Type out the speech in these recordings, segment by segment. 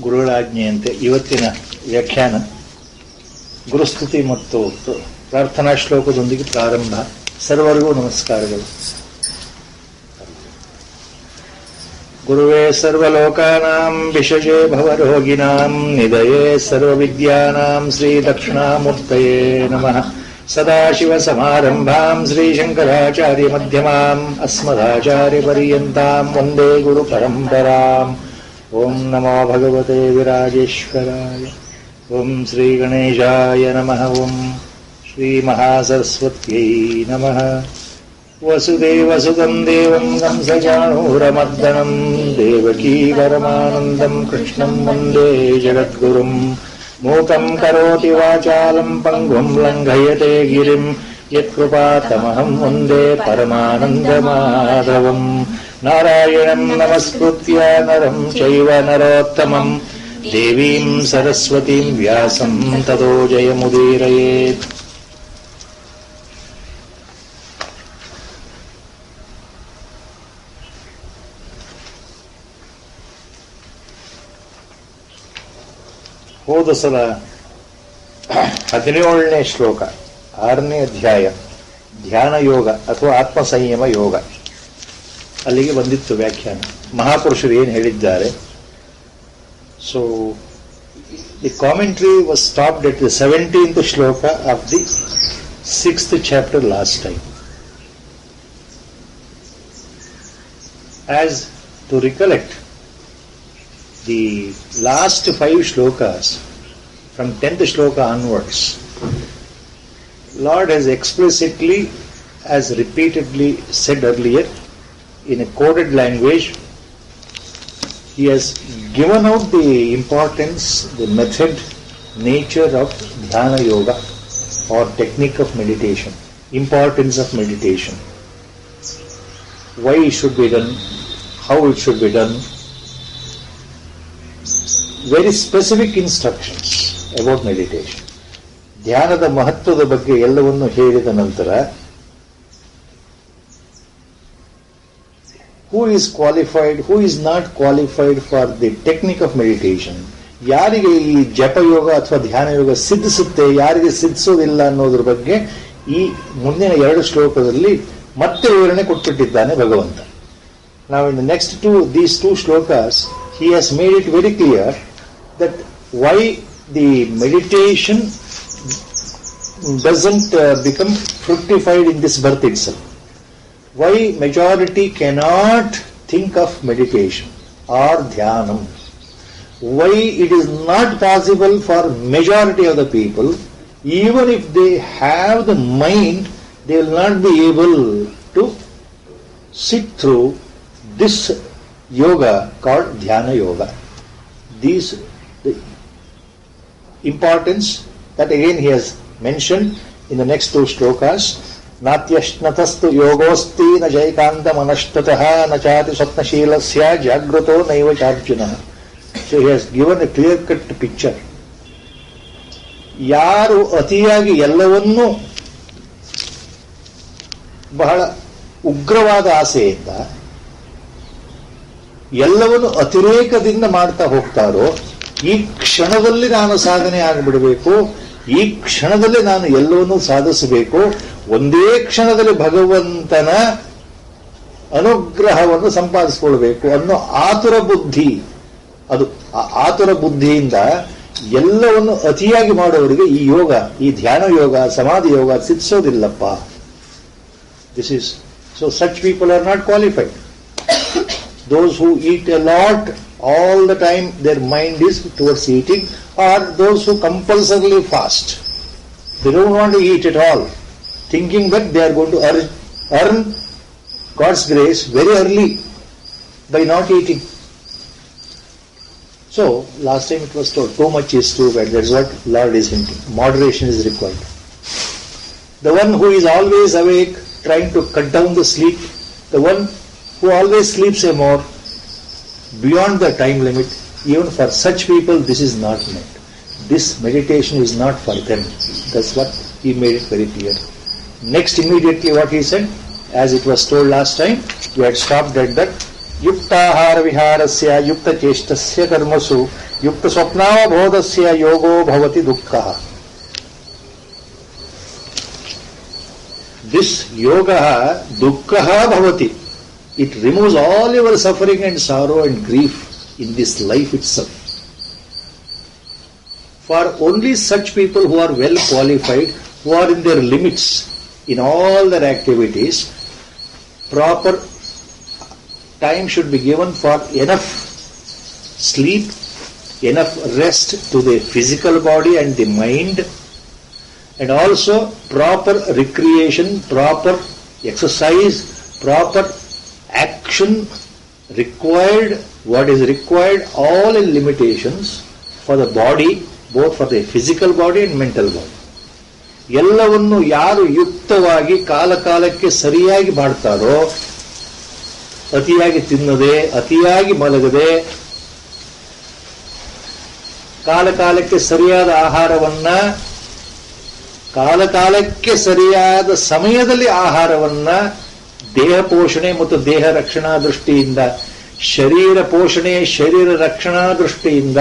ಗುರುಗಳಾಜ್ಞೆಯಂತೆ ಇವತ್ತಿನ ವ್ಯಾಖ್ಯಾನ ಗುರುಸ್ತುತಿ ಮತ್ತು ಪ್ರಾರ್ಥನಾ ಶ್ಲೋಕದೊಂದಿಗೆ ಪ್ರಾರಂಭ. ಸರ್ವರಿಗೂ ನಮಸ್ಕಾರಗಳು. ಗುರುವೇ ಸರ್ವಲೋಕಾನಾಂ ವಿಶಜೇ ಭವರೋಗಿಣಾಂ ನಿಧಯೇ ಸರ್ವವಿದ್ಯಾನಾಂ ಶ್ರೀ ದಕ್ಷಿಣಾಮೂರ್ತಯೇ ನಮಃ. ಸದಾಶಿವಸಮಾರಂಭಾಂ ಶ್ರೀಶಂಕರಾಚಾರ್ಯ ಮಧ್ಯಮಾಂ ಅಸ್ಮದಾಚಾರ್ಯಪರ್ಯಂತಾಂ ವಂದೇ ಗುರು ಪರಂಪರಾಂ. ಓಂ ನಮೋ ಭಗವತೆ ವಿರಾಜೇಶ್ವರಾಯ. ಓಂ ಶ್ರೀ ಗಣೇಶಾಯ ನಮಃ. ಓಂ ಶ್ರೀ ಮಹಾಸರಸ್ವತ್ಯೈ ನಮಃ. ವಸುದೇವಸುತಂ ದೇವಂ ಕಂಸಚಾಣೂರಮರ್ದನಂ ದೇವಕೀ ಪರಮಾನಂದಂ ಕೃಷ್ಣಂ ವಂದೇ ಜಗದ್ಗುರುಂ. ಮೂಕಂ ಕರೋತಿ ವಾಚಾಲಂ ಪಂಗುಂ ಲಂಘಯತೆ ಗಿರಿಂ ಯತ್ಕೃಪಾತಮಹಂ ವಂದೇ ಪರಮಾನಂದಮಾಧವಂ. ನಾರಾಯಣಂ ನಮಸ್ಕೃತ್ಯ ನರಂ ಚೈವ ನರೋತ್ತಮಂ ದೇವೀಂ ಸರಸ್ವತೀಂ ವ್ಯಾಸಂ ತತೋ ಜಯಮುದೀರಯೇತ್. ಹೋದ ಸಲ 17ನೇ ಶ್ಲೋಕ 6ನೇ ಅಧ್ಯಾಯ ಧ್ಯಾನ ಯೋಗ ಅಥವಾ ಆತ್ಮ ಸಂಯಮ ಯೋಗ ಅಲ್ಲಿಗೆ ಬಂದಿತ್ತು ವ್ಯಾಖ್ಯಾನ. ಮಹಾಪುರುಷರು ಏನು ಹೇಳಿದ್ದಾರೆ. So the commentary was stopped at the 17th shloka of the 6th chapter last time. As to recollect the last 5 shlokas from 10th shloka onwards, Lord has explicitly, as repeatedly said earlier, in a coded language, He has given out the importance, the method, nature of dhyana yoga or technique of meditation, importance of meditation, why it should be done, how it should be done, very specific instructions about meditation. ಧ್ಯಾನದ ಮಹತ್ವದ ಬಗ್ಗೆ ಎಲ್ಲವನ್ನು ಹೇಳಿದ ನಂತರ who is qualified, who is not qualified for the technique of meditation, ಯಾರಿಗೆ ಈ ಜಪಯೋಗ ಅಥವಾ ಧ್ಯಾನ ಯೋಗ ಸಿದ್ಧಿಸುತ್ತೆ, ಯಾರಿಗೆ ಸಿದ್ಧಿಸೋದಿಲ್ಲ ಅನ್ನೋದ್ರ ಬಗ್ಗೆ ಈ ಮುಂದಿನ 2 ಶ್ಲೋಕದಲ್ಲಿ ಮತ್ತೆ ವಿವರಣೆ ಕೊಟ್ಬಿಟ್ಟಿದ್ದಾನೆ ಭಗವಂತ. Now in the next these two shlokas, he has made it very clear that why the meditation doesn't become fructified in this birth itself. Why majority cannot think of meditation or dhyanam. Why it is not possible for majority of the people, even if they have the mind, they will not be able to sit through this yoga called dhyana yoga. These the importance that again he has mentioned in the next 2 shlokas. Natyashnatastu yogosti na jaikanta manashtatah na chati swapnashilasya jagruto naiva charjuna. So he has given a clear cut picture. ಯಾರು ಅತಿಯಾಗಿ ಎಲ್ಲವನ್ನೂ ಬಹಳ ಉಗ್ರವಾದ ಆಸೆಯಿಂದ ಎಲ್ಲವನ್ನು ಅತಿರೇಕದಿಂದ ಮಾಡ್ತಾ ಹೋಗ್ತಾರೋ, ಈ ಕ್ಷಣದಲ್ಲಿ ನಾನು ಸಾಧನೆ ಆಗಿಬಿಡಬೇಕು, ಈ ಕ್ಷಣದಲ್ಲಿ ನಾನು ಎಲ್ಲವನ್ನೂ ಸಾಧಿಸಬೇಕು, ಒಂದೇ ಕ್ಷಣದಲ್ಲಿ ಭಗವಂತನ ಅನುಗ್ರಹವನ್ನು ಸಂಪಾದಿಸಿಕೊಳ್ಬೇಕು ಅನ್ನೋ ಆತುರ ಬುದ್ಧಿ, ಅದು ಆತುರ ಬುದ್ಧಿಯಿಂದ ಎಲ್ಲವನ್ನು ಅತಿಯಾಗಿ ಮಾಡೋರಿಗೆ ಈ ಯೋಗ, ಈ ಧ್ಯಾನ ಯೋಗ, ಸಮಾಧಿ ಯೋಗ ಸಿದ್ಧಿಸೋದಿಲ್ಲಪ್ಪ. This is so such people are not qualified. Those who eat a lot all the time, their mind is towards eating, or those who compulsorily fast. They don't want to eat at all, thinking that they are going to earn God's grace very early by not eating. So, last time it was told, too much is too bad. That's what Lord is hinting. Moderation is required. The one who is always awake, trying to cut down the sleep, the one who always sleeps a more beyond the time limit, even for such people this is not meant. This meditation is not for them. That's what he made it very clear. Next, immediately what he said, as it was told last time, we had stopped at that ಯುಕ್ತಾಹಾರ ವಿಹಾರಸ್ಯ ಯುಕ್ತ ಚೇಷ್ಟಸ್ಯ ಕರ್ಮಸು ಯುಕ್ತ ಸ್ವಪ್ನಾವಬೋಧಸ್ಯ ಯೋಗೋ ಭವತಿ ದುಃಖ. This ಯೋಗ ದುಃಖ ಭವತಿ. It removes all your suffering and sorrow and grief in this life itself. For only such people who are well qualified, who are in their limits in all their activities, proper time should be given for enough sleep, enough rest to the physical body and the mind, and also proper recreation, proper exercise, proper action required, what is required, all in limitations for the body, both for the physical body and mental body. ಎಲ್ಲವನ್ನು ಯಾರು ಯುಕ್ತವಾಗಿ ಕಾಲಕಾಲಕ್ಕೆ ಸರಿಯಾಗಿ ಮಾಡ್ತಾರೋ, ಅತಿಯಾಗಿ ತಿನ್ನದೆ, ಅತಿಯಾಗಿ ಮಲಗದೆ, ಕಾಲಕಾಲಕ್ಕೆ ಸರಿಯಾದ ಆಹಾರವನ್ನ, ಕಾಲಕಾಲಕ್ಕೆ ಸರಿಯಾದ ಸಮಯದಲ್ಲಿ ಆಹಾರವನ್ನ, ದೇಹ ಪೋಷಣೆ ಮತ್ತು ದೇಹ ರಕ್ಷಣಾ ದೃಷ್ಟಿಯಿಂದ, ಶರೀರ ಪೋಷಣೆ ಶರೀರ ರಕ್ಷಣಾ ದೃಷ್ಟಿಯಿಂದ,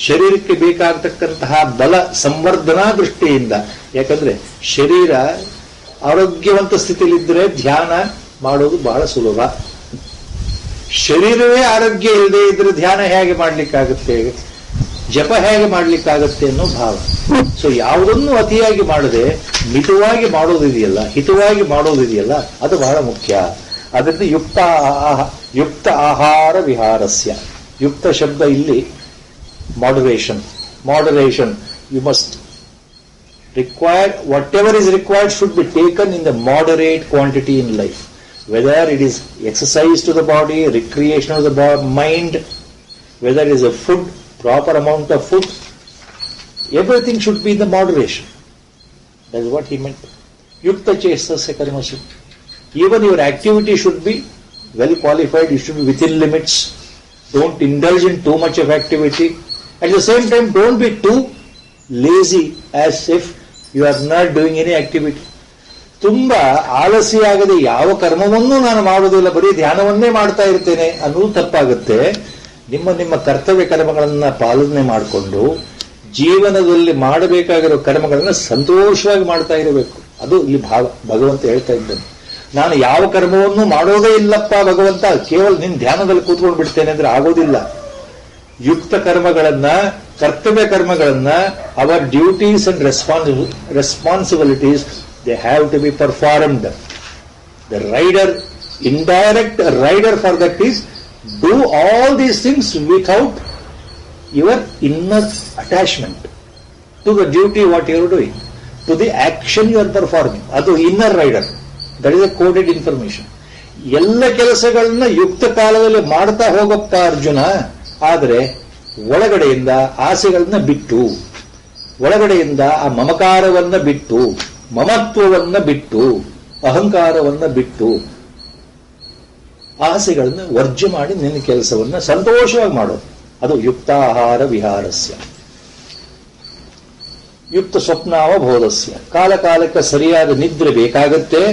ಶರೀರಕ್ಕೆ ಬೇಕಾಗತಕ್ಕಂತಹ ಬಲ ಸಂವರ್ಧನಾ ದೃಷ್ಟಿಯಿಂದ. ಯಾಕಂದ್ರೆ ಶರೀರ ಆರೋಗ್ಯವಂತ ಸ್ಥಿತಿಯಲ್ಲಿದ್ದರೆ ಧ್ಯಾನ ಮಾಡೋದು ಬಹಳ ಸುಲಭ. ಶರೀರವೇ ಆರೋಗ್ಯ ಇಲ್ಲದೆ ಇದ್ರೆ ಧ್ಯಾನ ಹೇಗೆ ಮಾಡ್ಲಿಕ್ಕಾಗುತ್ತೆ, ಜಪ ಹೇಗೆ ಮಾಡ್ಲಿಕ್ಕಾಗತ್ತೆ ಅನ್ನೋ ಭಾವ. ಸೊ ಯಾವುದನ್ನು ಅತಿಯಾಗಿ ಮಾಡದೆ ಮಿತವಾಗಿ ಮಾಡೋದಿದೆಯಲ್ಲ, ಹಿತವಾಗಿ ಮಾಡೋದಿದೆಯಲ್ಲ, ಅದು ಬಹಳ ಮುಖ್ಯ. ಅದರಿಂದ ಯುಕ್ತ ಆಹಾರ ವಿಹಾರಸ್ಯ. ಯುಕ್ತ ಶಬ್ದ ಇಲ್ಲಿ moderation. You must require, whatever is required should be taken in the moderate quantity in life. Whether it is exercise to the body, recreation of the mind, whether it is a food, proper amount of food, everything should be in the moderation. That is what he meant. Yukta chestasya karmasu. Even your activity should be well qualified, it should be within limits. Don't indulge in too much of activity. At the same time, don't be too lazy as if you are not doing any activity. ತುಂಬಾ ಆಲಸ್ಯಾಗದೆ ಯಾವ ಕರ್ಮವನ್ನೂ ನಾನು ಮಾಡುವುದಿಲ್ಲ, ಬರೀ ಧ್ಯಾನವನ್ನೇ ಮಾಡ್ತಾ ಇರ್ತೇನೆ ಅನ್ನೋದು ತಪ್ಪಾಗುತ್ತೆ. ನಿಮ್ಮ ಕರ್ತವ್ಯ ಕರ್ಮಗಳನ್ನ ಪಾಲನೆ ಮಾಡಿಕೊಂಡು ಜೀವನದಲ್ಲಿ ಮಾಡಬೇಕಾಗಿರೋ ಕರ್ಮಗಳನ್ನ ಸಂತೋಷವಾಗಿ ಮಾಡ್ತಾ ಇರಬೇಕು. ಅದು ಇಲ್ಲಿ ಭಗವಂತ ಹೇಳ್ತಾ ಇದ್ದಾನೆ. ನಾನು ಯಾವ ಕರ್ಮವನ್ನು ಮಾಡೋದೇ ಇಲ್ಲಪ್ಪ ಭಗವಂತ, ಕೇವಲ ನಿನ್ನ ಧ್ಯಾನದಲ್ಲಿ ಕೂತ್ಕೊಂಡು ಬಿಡ್ತೇನೆ ಅಂದ್ರೆ ಆಗೋದಿಲ್ಲ. ಯುಕ್ತ ಕರ್ಮಗಳನ್ನ, ಕರ್ತವ್ಯ ಕರ್ಮಗಳನ್ನ, our duties and responsibilities, they have to be performed. The rider, indirect rider for that is do all these things without your inner attachment to the duty what you are doing, to the action you are performing. ಅದು inner rider. That is a coded information. ಎಲ್ಲ ಕೆಲಸಗಳನ್ನ ಯುಕ್ತ ಕಾಲದಲ್ಲಿ ಮಾಡ್ತಾ ಹೋಗಪ್ಪ ಅರ್ಜುನ. ಆದರೆ ಒಳಗಡೆಯಿಂದ ಆಸೆಗಳನ್ನ ಬಿಟ್ಟು, ಒಳಗಡೆಯಿಂದ ಆ ಮಮಕಾರವನ್ನ ಬಿಟ್ಟು, ಮಮತ್ವವನ್ನ ಬಿಟ್ಟು, ಅಹಂಕಾರವನ್ನ ಬಿಟ್ಟು, ಆಸೆಗಳನ್ನ ವರ್ಜ್ಯ ಮಾಡಿ ನಿನ್ನ ಕೆಲಸವನ್ನ ಸಂತೋಷವಾಗಿ ಮಾಡೋದು. ಅದು ಯುಕ್ತಾಹಾರ ವಿಹಾರಸ್ಯ. ಯುಕ್ತ ಸ್ವಪ್ನಾವಬೋಧಸ್ಯ. ಕಾಲ ಕಾಲಕ್ಕೆ ಸರಿಯಾದ ನಿದ್ರೆ ಬೇಕಾಗತ್ತೆ.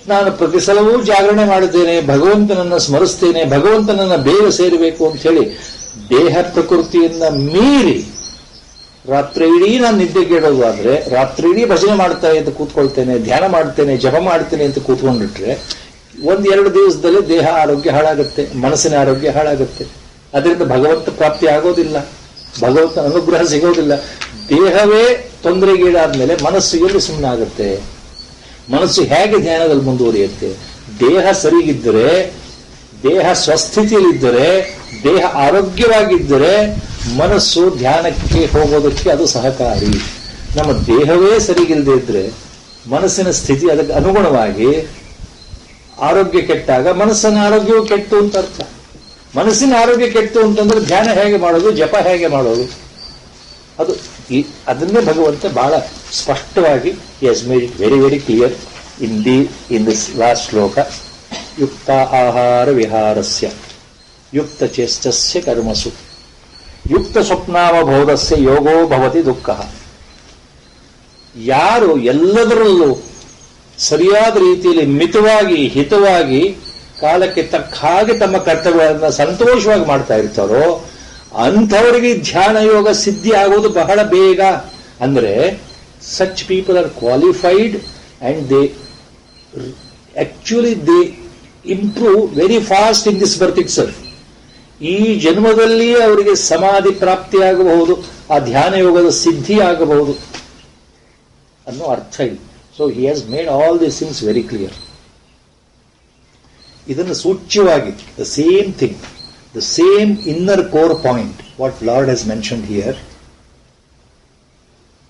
ನಾನು ಪ್ರತಿ ಸಲವೂ ಜಾಗರಣೆ ಮಾಡಿದ್ದೇನೆ, ಭಗವಂತನನ್ನ ಸ್ಮರಿಸ್ತೇನೆ, ಭಗವಂತನನ್ನ ಬೇಗ ಸೇರಬೇಕು ಅಂತ ಹೇಳಿ ದೇಹ ಪ್ರಕೃತಿಯನ್ನ ಮೀರಿ ರಾತ್ರಿ ಇಡೀ ನಾನು ನಿದ್ದೆಗೇಡೋದಾದ್ರೆ, ರಾತ್ರಿ ಇಡೀ ಭಜನೆ ಮಾಡ್ತಾ ಅಂತ ಕೂತ್ಕೊಳ್ತೇನೆ, ಧ್ಯಾನ ಮಾಡ್ತೇನೆ, ಜಪ ಮಾಡ್ತೇನೆ ಅಂತ ಕೂತ್ಕೊಂಡ್ಬಿಟ್ರೆ 1-2 ದಿವಸದಲ್ಲಿ ದೇಹ ಆರೋಗ್ಯ ಹಾಳಾಗುತ್ತೆ, ಮನಸ್ಸಿನ ಆರೋಗ್ಯ ಹಾಳಾಗುತ್ತೆ. ಅದರಿಂದ ಭಗವಂತ ಪ್ರಾಪ್ತಿ ಆಗೋದಿಲ್ಲ, ಭಗವಂತ ಅನುಗ್ರಹ ಸಿಗೋದಿಲ್ಲ. ದೇಹವೇ ತೊಂದರೆಗೀಡಾದ್ಮೇಲೆ ಮನಸ್ಸು ಎಲ್ಲಿ ಸುಮ್ಮನೆ ಆಗುತ್ತೆ? ಮನಸ್ಸು ಹೇಗೆ ಧ್ಯಾನದಲ್ಲಿ ಮುಂದುವರಿಯುತ್ತೆ? ದೇಹ ಸರಿಗಿದ್ದರೆ, ದೇಹ ಸ್ವಸ್ಥಿತಿಯಲ್ಲಿದ್ದರೆ, ದೇಹ ಆರೋಗ್ಯವಾಗಿದ್ದರೆ ಮನಸ್ಸು ಧ್ಯಾನಕ್ಕೆ ಹೋಗೋದಕ್ಕೆ ಅದು ಸಹಕಾರಿ. ನಮ್ಮ ದೇಹವೇ ಸರಿಗಿಲ್ಲದೆ ಇದ್ರೆ ಮನಸ್ಸಿನ ಸ್ಥಿತಿ ಅದಕ್ಕೆ ಅನುಗುಣವಾಗಿ ಆರೋಗ್ಯ ಕೆಟ್ಟಾಗ ಮನಸ್ಸಿನ ಆರೋಗ್ಯವು ಕೆಟ್ಟು ಅಂತ ಅರ್ಥ. ಮನಸ್ಸಿನ ಆರೋಗ್ಯ ಕೆಟ್ಟು ಅಂತಂದ್ರೆ ಧ್ಯಾನ ಹೇಗೆ ಮಾಡೋದು, ಜಪ ಹೇಗೆ ಮಾಡೋದು? ಅದು ಅದನ್ನೇ ಭಗವಂತ ಬಹಳ ಸ್ಪಷ್ಟವಾಗಿ has made it very very clear in this last shloka. ಯುಕ್ತ ಆಹಾರ ವಿಹಾರಸ್ಯ ಯುಕ್ತ ಚೇಷ್ಟಸ್ಯ ಕರ್ಮಸು ಯುಕ್ತ ಸ್ವಪ್ನಾವಬೋಧಸ್ಯ ಯೋಗೋ ಭವತಿ ದುಃಖ. ಯಾರು ಎಲ್ಲದರಲ್ಲೂ ಸರಿಯಾದ ರೀತಿಯಲ್ಲಿ ಮಿತವಾಗಿ ಹಿತವಾಗಿ ಕಾಲಕ್ಕೆ ತಕ್ಕ ಹಾಗೆ ತಮ್ಮ ಕರ್ತವ್ಯಗಳನ್ನು ಸಂತೋಷವಾಗಿ ಮಾಡ್ತಾ ಇರ್ತಾರೋ ಅಂಥವರಿಗೆ ಧ್ಯಾನ ಯೋಗ ಸಿದ್ಧಿ ಆಗೋದು ಬಹಳ ಬೇಗ. ಅಂದ್ರೆ such people are qualified and they improve very fast in this birth itself. ಈ ಜನ್ಮದಲ್ಲಿ ಅವರಿಗೆ ಸಮಾಧಿ ಪ್ರಾಪ್ತಿಯಾಗಬಹುದು, ಆ ಧ್ಯಾನ ಯೋಗದ ಸಿದ್ಧಿ ಆಗಬಹುದು ಅನ್ನೋ ಅರ್ಥ ಇದೆ. So he has made all these things very clear. ಇದನ್ನು ಸೂಚ್ಯವಾಗಿ the same thing, the same inner core point what lord has mentioned here.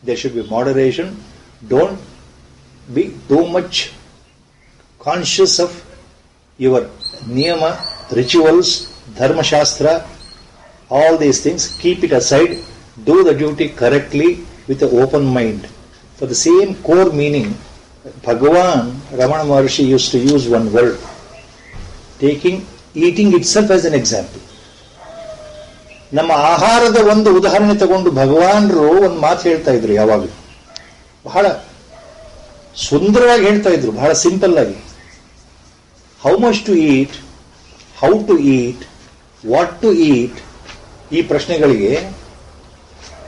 There should be moderation. Don't be too much conscious of your niyama, rituals, dharma shastra, all these things. Keep it aside. Do the duty correctly with an open mind. For the same core meaning, Bhagavan, Ramana Maharshi used to use one word, taking eating itself as an example. ನಮ್ಮ ಆಹಾರದ ಒಂದು ಉದಾಹರಣೆ ತಗೊಂಡು ಭಗವಾನರು ಒಂದು ಮಾತು ಹೇಳ್ತಾ ಇದ್ರು. ಯಾವಾಗಲೂ ಬಹಳ ಸುಂದರವಾಗಿ ಹೇಳ್ತಾ ಇದ್ರು, ಬಹಳ ಸಿಂಪಲ್ ಆಗಿ. How much to eat, how to eat, what to eat, ಈ ಪ್ರಶ್ನೆಗಳಿಗೆ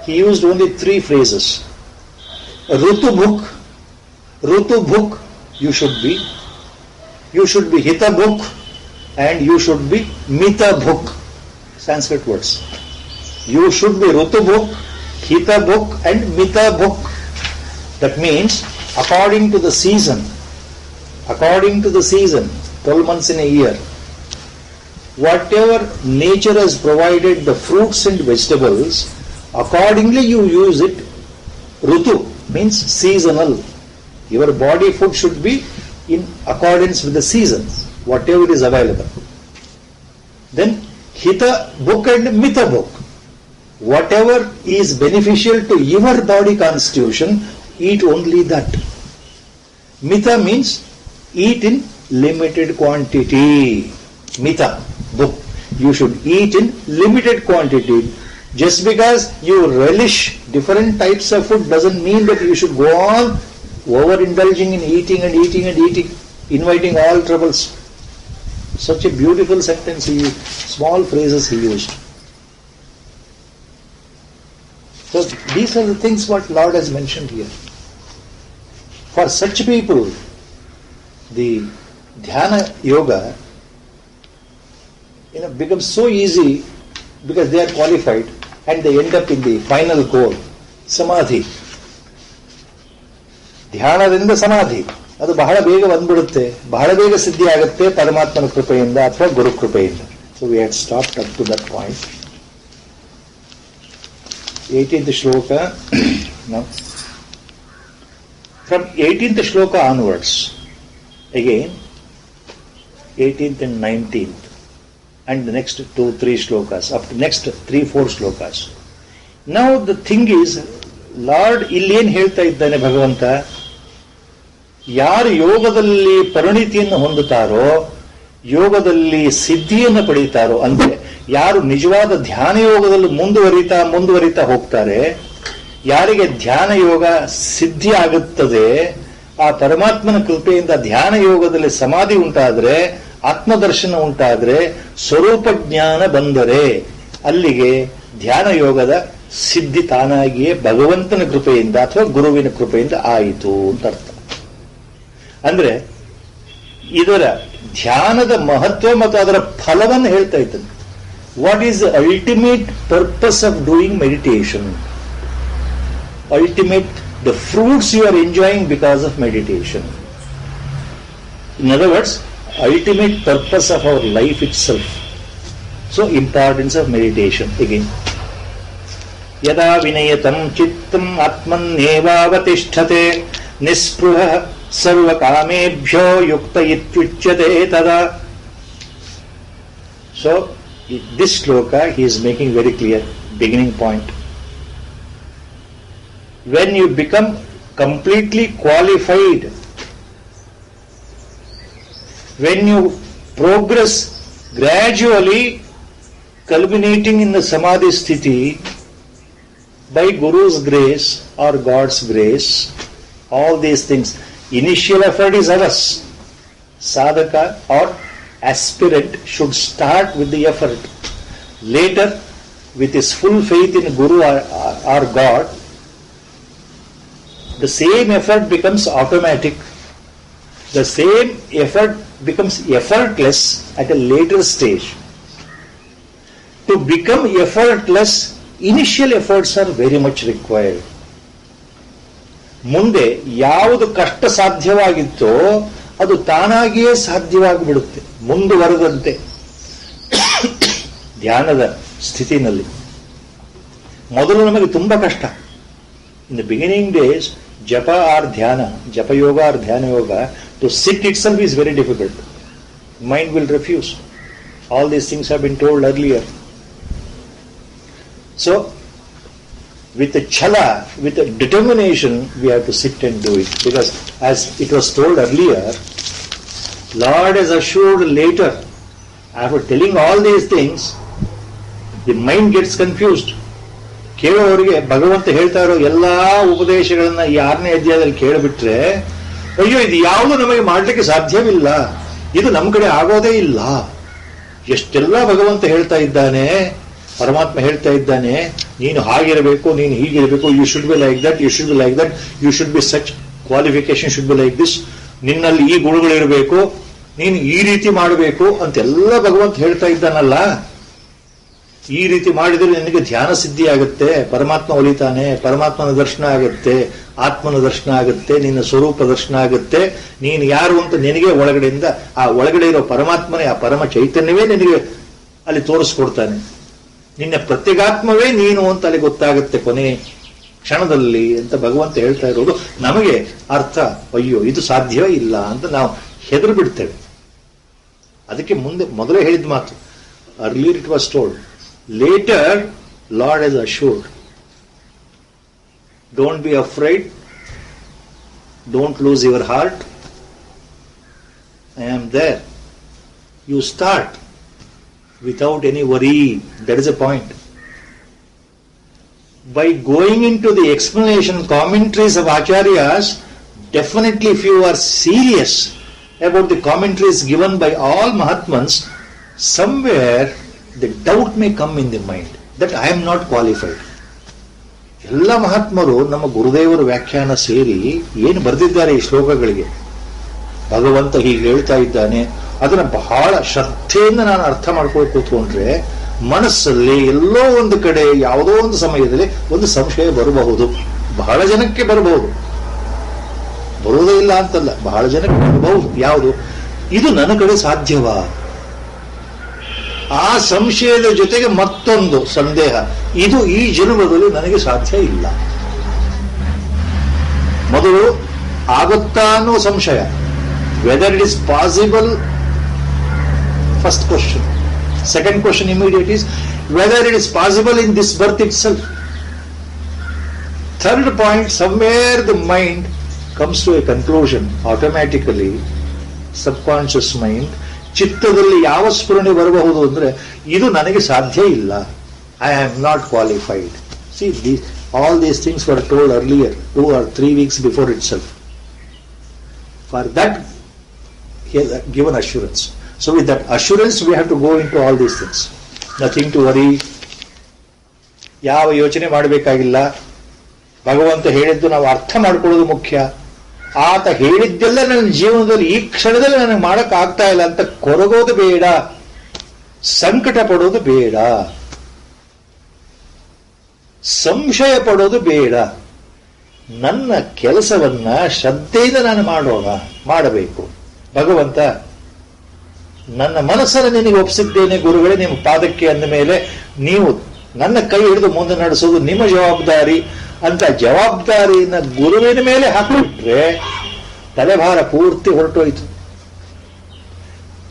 he used only 3 phrases. ಋತು ಭುಕ್ you should be hita bhuk, and you should be mita bhuk. Sanskrit words. You should be Rutu Bhuk, Hita Bhuk and Mita Bhuk. That means according to the season, 12 months in a year, whatever nature has provided, the fruits and vegetables, accordingly you use it. Rutu means seasonal. Your body food should be in accordance with the seasons, whatever is available. Then Hita Bhuk and Mita Bhuk. Whatever is beneficial to your body constitution, eat only that. Mita means eat in limited quantity. Mita Bhuk. You should eat in limited quantity. Just because you relish different types of food doesn't mean that you should go on overindulging in eating, inviting all troubles. Such a beautiful sentence he used, small phrases he used. So these are the things what Lord has mentioned here. For such people, the dhyana yoga becomes so easy because they are qualified and they end up in the final goal, samadhi. ಧ್ಯಾನದಿಂದ ಸಮಾಧಿ ಅದು ಬಹಳ ಬೇಗ ಬಂದ್ಬಿಡುತ್ತೆ, ಬಹಳ ಬೇಗ ಸಿದ್ಧಿ ಆಗುತ್ತೆ ಪರಮಾತ್ಮನ ಕೃಪೆಯಿಂದ ಅಥವಾ ಗುರು ಕೃಪೆಯಿಂದ. So we had stopped up to that point. 18th shloka. From 18th shloka onwards, again 18th and 19th and the next 2-3 shlokas, up to next 3-4 shlokas. Now the thing is, lord ಇಲ್ಲೇನು ಹೇಳ್ತಾ ಇದ್ದಾನೆ ಭಗವಂತ, ಯಾರು ಯೋಗದಲ್ಲಿ ಪರಿಣಿತಿಯನ್ನು ಹೊಂದುತ್ತಾರೋ, ಯೋಗದಲ್ಲಿ ಸಿದ್ಧಿಯನ್ನು ಪಡೀತಾರೋ, ಅಂದ್ರೆ ಯಾರು ನಿಜವಾದ ಧ್ಯಾನ ಯೋಗದಲ್ಲಿ ಮುಂದುವರಿತಾ ಹೋಗ್ತಾರೆ, ಯಾರಿಗೆ ಧ್ಯಾನ ಯೋಗ ಸಿದ್ಧಿ ಆಗುತ್ತದೆ, ಆ ಪರಮಾತ್ಮನ ಕೃಪೆಯಿಂದ ಧ್ಯಾನ ಯೋಗದಲ್ಲಿ ಸಮಾಧಿ ಉಂಟಾದ್ರೆ, ಆತ್ಮದರ್ಶನ ಉಂಟಾದ್ರೆ, ಸ್ವರೂಪ ಜ್ಞಾನ ಬಂದರೆ ಅಲ್ಲಿಗೆ ಧ್ಯಾನ ಯೋಗದ ಸಿದ್ಧಿ ತಾನಾಗಿಯೇ ಭಗವಂತನ ಕೃಪೆಯಿಂದ ಅಥವಾ ಗುರುವಿನ ಕೃಪೆಯಿಂದ ಆಯಿತು ಅಂತ ಅರ್ಥ. ಅಂದ್ರೆ ಇದರ ಧ್ಯಾನದ ಮಹತ್ವ ಮತ್ತು ಅದರ ಫಲವನ್ನು ಹೇಳ್ತಾ ಇದ್ದಾನೆ. What is the ultimate purpose of doing meditation? Ultimate the fruits you are enjoying because of meditation. In other words, ultimate purpose of our life itself. So importance of meditation again. Yada vinayatam chittam atmannevavatisthate nispruha sarva kamebhyo yukta ityuchyate tada. So this shloka he is making very clear, beginning point. When you become completely qualified, when you progress gradually, culminating in the samadhi sthiti by Guru's grace or God's grace, all these things, initial effort is ours, sadhaka or aspirant should start with the effort. Later, with his full faith in Guru or God, the same effort becomes automatic. The same effort becomes effortless at a later stage. To become effortless, initial efforts are very much required. ಮುಂದೆ ಯಾವುದು ಕಷ್ಟ ಸಾಧ್ಯವಾಗಿತ್ತೋ ಅದು ತಾನಾಗಿಯೇ ಸಾಧ್ಯವಾಗಿಬಿಡುತ್ತೆ ಮುಂದುವರೆದಂತೆ ಧ್ಯಾನದ ಸ್ಥಿತಿನಲ್ಲಿ. ಮೊದಲು ನಮಗೆ ತುಂಬ ಕಷ್ಟ. ಇನ್ ದ ಬಿಗಿನಿಂಗ್ ಡೇಸ್ ಜಪ ಆರ್ ಧ್ಯಾನ, ಜಪಯೋಗ ಆರ್ ಧ್ಯಾನ ಯೋಗ, to sit itself is very difficult. Mind will refuse. All these things have been told earlier. So, with a chala, with a determination, we have to sit and do it. Because as it was told earlier, Lord has assured later, after telling all these things, the mind gets confused. ಕೇಳೋರಿಗೆ ಭಗವಂತ ಹೇಳ್ತಾ ಇರೋ ಎಲ್ಲಾ ಉಪದೇಶಗಳನ್ನ ಈ 6ನೇ ಅಧ್ಯಾಯದಲ್ಲಿ ಕೇಳಿಬಿಟ್ರೆ, ಅಯ್ಯೋ ಇದು ಯಾವುದು ನಮಗೆ ಮಾಡಲಿಕ್ಕೆ ಸಾಧ್ಯವಿಲ್ಲ, ಇದು ನಮ್ಮ ಕಡೆ ಆಗೋದೇ ಇಲ್ಲ. ಎಷ್ಟೆಲ್ಲ ಭಗವಂತ ಹೇಳ್ತಾ ಇದ್ದಾನೆ, ಪರಮಾತ್ಮ ಹೇಳ್ತಾ ಇದ್ದಾನೆ, ನೀನು ಹಾಗಿರಬೇಕು, ನೀನು ಹೀಗಿರಬೇಕು, you should be like that, you should be like that, you should be such, qualification should be like this, ನಿನ್ನಲ್ಲಿ ಈ ಗುಣಗಳಿರಬೇಕು, ನೀನು ಈ ರೀತಿ ಮಾಡಬೇಕು ಅಂತೆಲ್ಲ ಭಗವಂತ ಹೇಳ್ತಾ ಇದ್ದಾನಲ್ಲ. ಈ ರೀತಿ ಮಾಡಿದರೆ ನಿನಗೆ ಧ್ಯಾನ ಸಿದ್ಧಿ ಆಗುತ್ತೆ, ಪರಮಾತ್ಮ ಒಲಿತಾನೆ, ಪರಮಾತ್ಮನ ದರ್ಶನ ಆಗುತ್ತೆ, ಆತ್ಮನ ದರ್ಶನ ಆಗುತ್ತೆ, ನಿನ್ನ ಸ್ವರೂಪ ದರ್ಶನ ಆಗುತ್ತೆ, ನೀನು ಯಾರು ಅಂತ ನಿನಗೆ ಒಳಗಡೆಯಿಂದ ಆ ಒಳಗಡೆ ಇರೋ ಪರಮಾತ್ಮನೇ, ಆ ಪರಮ ಚೈತನ್ಯವೇ ನಿನಗೆ ಅಲ್ಲಿ ತೋರಿಸ್ಕೊಡ್ತಾನೆ. ನಿನ್ನ ಪ್ರತ್ಯೇಗಾತ್ಮವೇ ನೀನು ಅಂತ ಅಲ್ಲಿ ಗೊತ್ತಾಗುತ್ತೆ ಕೊನೆ ಕ್ಷಣದಲ್ಲಿ ಅಂತ ಭಗವಂತ ಹೇಳ್ತಾ ಇರೋದು. ನಮಗೆ ಅರ್ಥ, ಅಯ್ಯೋ ಇದು ಸಾಧ್ಯವೇ ಇಲ್ಲ ಅಂತ ನಾವು ಹೆದರು ಬಿಡ್ತೇವೆ. ಅದಕ್ಕೆ ಮೊದಲೇ ಹೇಳಿದ ಮಾತು, earlier it was told, later Lord has assured. Don't be afraid, don't lose your heart, I am there, you start without any worry. That is a point. By going into the explanation commentaries of Acharyas, definitely if you are serious about the commentaries given by all Mahatmans, somewhere the doubt may come in the mind that I am not qualified. ಎಲ್ಲ ಮಹಾತ್ಮರು ನಮ್ಮ ಗುರುದೇವರ ವ್ಯಾಖ್ಯಾನ ಸೇರಿ ಏನು ಬರೆದಿದ್ದಾರೆ ಈ ಶ್ಲೋಕಗಳಿಗೆ, ಭಗವಂತ ಹೀಗೆ ಹೇಳ್ತಾ ಇದ್ದಾನೆ, ಅದನ್ನ ಬಹಳ ಶ್ರದ್ಧೆಯಿಂದ ನಾನು ಅರ್ಥ ಮಾಡ್ಕೊಂಡು ಕೂತ್ಕೊಂಡ್ರೆ ಮನಸ್ಸಲ್ಲಿ ಎಲ್ಲೋ ಒಂದು ಕಡೆ ಯಾವುದೋ ಒಂದು ಸಮಯದಲ್ಲಿ ಒಂದು ಸಂಶಯ ಬರಬಹುದು. ಬಹಳ ಜನಕ್ಕೆ ಬರಬಹುದು, ಬರುವುದೇ ಇಲ್ಲ ಅಂತಲ್ಲ, ಬಹಳ ಜನಕ್ಕೆ ಬರಬಹುದು. ಯಾವುದು ಇದು ನನ್ನ ಕಡೆ ಸಾಧ್ಯವಾ? ಆ ಸಂಶಯದ ಜೊತೆಗೆ ಮತ್ತೊಂದು ಸಂದೇಹ, ಇದು ಈ ಜನ್ಮದಲ್ಲಿ ನನಗೆ ಸಾಧ್ಯ ಇಲ್ಲ. ಮೊದಲು ಆಗುತ್ತಾ ಅನ್ನೋ ಸಂಶಯ, whether it is possible. First question. Second question immediate is whether it is possible in this birth itself. Third point, somewhere the mind comes to a conclusion automatically, subconscious mind, ಚಿತ್ತದಲ್ಲಿ ಯಾವ ಸ್ಫುರಣೆ ಬರಬಹುದು ಅಂದ್ರೆ ಇದು ನನಗೆ ಸಾಧ್ಯ ಇಲ್ಲ, I am not qualified. See, all these things were told earlier, 2 or 3 weeks before itself. For that, he has given assurance. So with that assurance we have to go into all these things. Nothing to worry. ಯಾವ ಯೋಚನೆ ಮಾಡಬೇಕಾಗಿಲ್ಲ. ಭಗವಂತ ಹೇಳಿದ್ದು ನಾವು ಅರ್ಥ ಮಾಡ್ಕೊಳ್ಳೋದು ಮುಖ್ಯ. ಆತ ಹೇಳಿದ್ದೆಲ್ಲ ನನ್ನ ಜೀವನದಲ್ಲಿ ಈ ಕ್ಷಣದಲ್ಲಿ ನನಗೆ ಮಾಡಕ್ ಆಗ್ತಾ ಇಲ್ಲ ಅಂತ ಕೊರಗೋದು ಬೇಡ, ಸಂಕಟ ಪಡೋದು ಬೇಡ, ಸಂಶಯ ಪಡೋದು ಬೇಡ. ನನ್ನ ಕೆಲಸವನ್ನ ಶ್ರದ್ಧೆಯಿಂದ ನಾನು ಮಾಡಬೇಕು. ಭಗವಂತ ನನ್ನ ಮನಸ್ಸನ್ನು ನಿನಗೆ ಒಪ್ಪಿಸಿದ್ದೇನೆ ಗುರುಗಳೇ, ನಿಮ್ಮ ಪಾದಕ್ಕೆ ಅಂದ ಮೇಲೆ ನೀವು ನನ್ನ ಕೈ ಹಿಡಿದು ಮುಂದೆ ನಡೆಸೋದು ನಿಮ್ಮ ಜವಾಬ್ದಾರಿ ಅಂತ ಜವಾಬ್ದಾರಿನ ಗುರುವಿನ ಮೇಲೆ ಹಾಕಿಬಿಟ್ರೆ ತಲೆಭಾರ ಪೂರ್ತಿ ಹೊರಟೋಯ್ತು.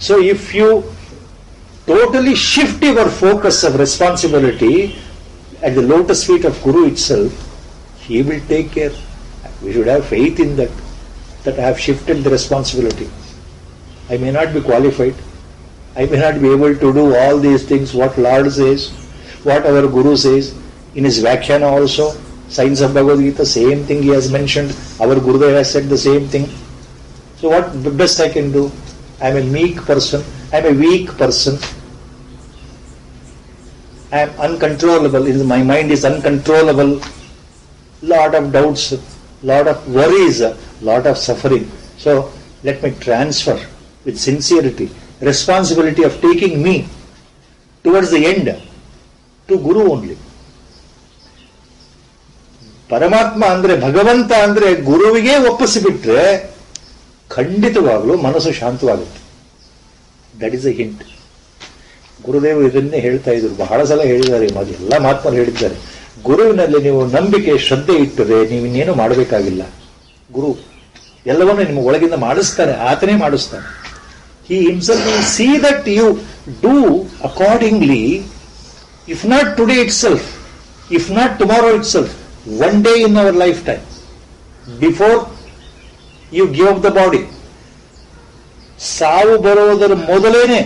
So if you totally shift your focus of responsibility at the lotus feet of Guru itself, he will take care. We should have faith in that I have shifted the responsibility. I may not be qualified, I may not be able to do all these things what Lord says, what our Guru says in his Vakhyana also, Science of Bhagavad Gita, same thing he has mentioned, our Gurudev has said the same thing. So what best I can do? I am a meek person, I am a weak person. I am uncontrollable. My mind is uncontrollable. Lot of doubts, lot of worries, lot of suffering. So let me transfer with sincerity responsibility of taking me towards the end to Guru only. ಪರಮಾತ್ಮ ಅಂದ್ರೆ ಭಗವಂತ ಅಂದ್ರೆ ಗುರುವಿಗೆ ಒಪ್ಪಿಸಿಬಿಟ್ರೆ ಖಂಡಿತವಾಗ್ಲೂ ಮನಸ್ಸು ಶಾಂತವಾಗುತ್ತೆ. That is a hint. ಗುರುದೇವರು ಇದನ್ನೇ ಹೇಳ್ತಾ ಇದ್ರು, ಬಹಳ ಸಲ ಹೇಳಿದ್ದಾರೆ, ಎಲ್ಲ ಮಹಾತ್ಮರು ಹೇಳಿದ್ದಾರೆ. ಗುರುವಿನಲ್ಲಿ ನೀವು ನಂಬಿಕೆ ಶ್ರದ್ಧೆ ಇಟ್ಟರೆ ನೀವು ಇನ್ನೇನು ಮಾಡಬೇಕಾಗಿಲ್ಲ. ಗುರು ಎಲ್ಲವನ್ನೂ ನಿಮ್ಮ ಒಳಗಿಂದ ಮಾಡಿಸ್ತಾನೆ, ಆತನೇ ಮಾಡಿಸ್ತಾನೆ. He himself will see that you do accordingly, if not today itself, if not tomorrow itself, one day in our lifetime, before you give up the body. ಸಾವು ಬರೋದರ ಮೊದಲೇನೆ,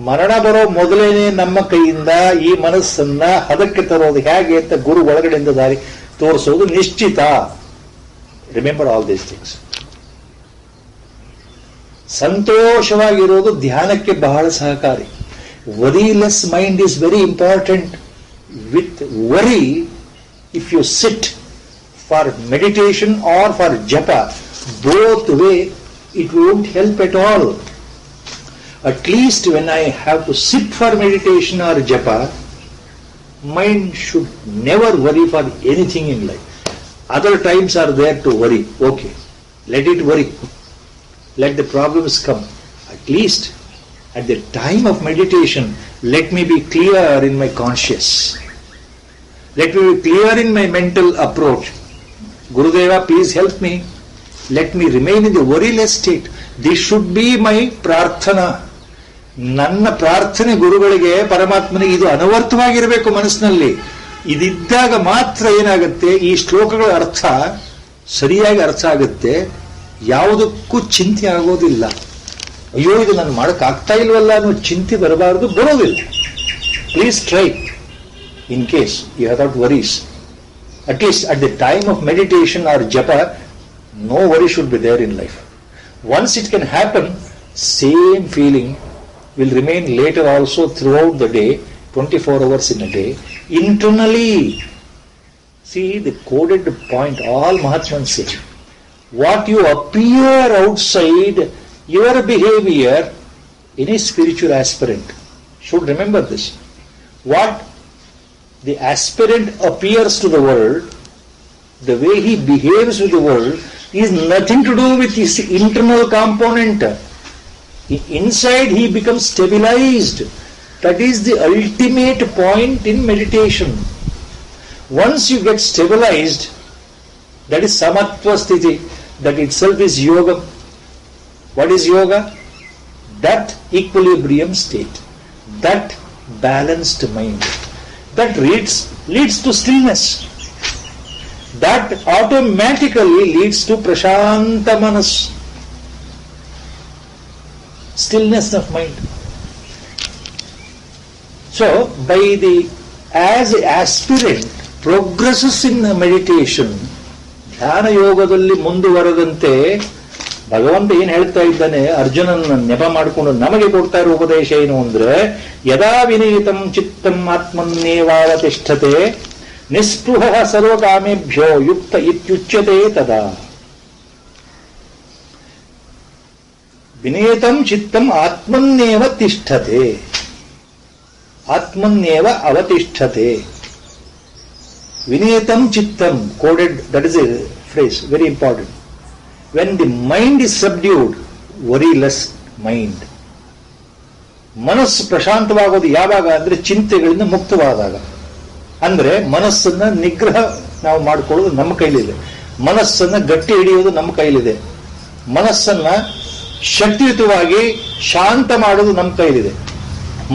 ಮರಣ ಬರೋ ಮೊದಲೇನೆ ನಮ್ಮ ಕೈಯಿಂದ ಈ ಮನಸ್ಸನ್ನ ಹದಕ್ಕೆ ತರೋದು ಹೇಗೆ ಅಂತ ಗುರು ಒಳಗಡೆಯಿಂದ ದಾರಿ ತೋರಿಸೋದು ನಿಶ್ಚಿತ. Remember all these things. ಸಂತೋಷವಾಗಿರೋದು ಧ್ಯಾನಕ್ಕೆ ಬಹಳ ಸಹಕಾರಿ. Worryless mind is very important. With worry, if you sit for meditation or for japa, both way it won't help at all. At least when I have to sit for meditation or japa, mind should never worry for anything in life. Other times are there to worry. Okay, let it worry. Let the problems come. At least at the time of meditation, let me be clear in my conscience. Let me be clear in my mental approach. Gurudeva, please help me. Let me remain in the worryless state. This should be my prarthana. ನನ್ನ ಪ್ರಾರ್ಥನೆ ಗುರುಗಳಿಗೆ, ಪರಮಾತ್ಮನಿಗೆ ಇದು ಅನವರ್ತವಾಗಿರಬೇಕು ಮನಸ್ಸಿನಲ್ಲಿ. ಇದಿದ್ದಾಗ ಮಾತ್ರ ಏನಾಗುತ್ತೆ, ಈ ಶ್ಲೋಕಗಳ ಅರ್ಥ ಸರಿಯಾಗಿ ಅರ್ಥ ಆಗುತ್ತೆ. ಯಾವುದಕ್ಕೂ ಚಿಂತೆ ಆಗೋದಿಲ್ಲ. ಅಯ್ಯೋ ಇದು ನಾನು ಮಾಡೋಕ್ಕಾಗ್ತಾ ಇಲ್ವಲ್ಲ ಅನ್ನೋ ಚಿಂತೆ ಬರಬಾರದು, ಬರೋದಿಲ್ಲ. Please try. In case you have got worries, at least at the time of meditation or japa, no worry should be there in life. Once it can happen, same feeling will remain later also throughout the day, 24 hours in a day, internally. See the coded point, all Mahatmas say. What you appear outside, your behavior, any spiritual aspirant should remember this. What the aspirant appears to the world, the way he behaves with the world, is nothing to do with his internal component. Inside he becomes stabilized. That is the ultimate point in meditation. Once you get stabilized, that is samatva sthiti. That itself is yoga. What is yoga? That equilibrium state, that balanced mind. That leads to stillness. That automatically leads to prashanta manas, stillness of mind. So, as aspirant progresses in meditation, ಧ್ಯಾನ ಯೋಗದಲ್ಲಿ ಮುಂದುವರೆದಂತೆ ಭಗವಂತ ಏನ್ ಹೇಳ್ತಾ ಇದ್ದಾನೆ, ಅರ್ಜುನನ ನೆಪ ಮಾಡಿಕೊಂಡು ನಮಗೆ ಕೊಡ್ತಾ ಇರೋ ಉಪದೇಶ ಏನು ಅಂದ್ರೆ, ಯದಾ ವಿನೀತಂ ಚಿತ್ತಂ ಆತ್ಮನ್ನೇವಾವತಿಷ್ಠತೆ ನಿಸ್ಪೃಹ ಸರ್ವಕಾಮೇಭ್ಯೋ ಯುಕ್ತ ಇತ್ಯುಚ್ಯತೆ ತದಾ. ವಿನೀತಂ ಚಿತ್ತಂ ಆತ್ಮನ್ನೇವ ತಿಷ್ಠತೆ, ಆತ್ಮನ್ನೇವ ಅವತಿಷ್ಠತೆ. ವಿನೀತಂ ಚಿತ್ತಂ, coded, that is a phrase, very important. When the mind is subdued, worryless mind. ಮನಸ್ಸು ಪ್ರಶಾಂತವಾಗೋದು ಯಾವಾಗ ಅಂದ್ರೆ ಚಿಂತೆಗಳಿಂದ ಮುಕ್ತವಾದಾಗ. ಅಂದ್ರೆ ಮನಸ್ಸನ್ನ ನಿಗ್ರಹ ನಾವು ಮಾಡಿಕೊಳ್ಳೋದು ನಮ್ಮ ಕೈಲಿದೆ. ಮನಸ್ಸನ್ನ ಗಟ್ಟಿ ಹಿಡಿಯೋದು ನಮ್ಮ ಕೈಲಿದೆ. ಮನಸ್ಸನ್ನ ಶಕ್ತಿಯುತವಾಗಿ ಶಾಂತ ಮಾಡೋದು ನಮ್ಮ ಕೈಲಿದೆ.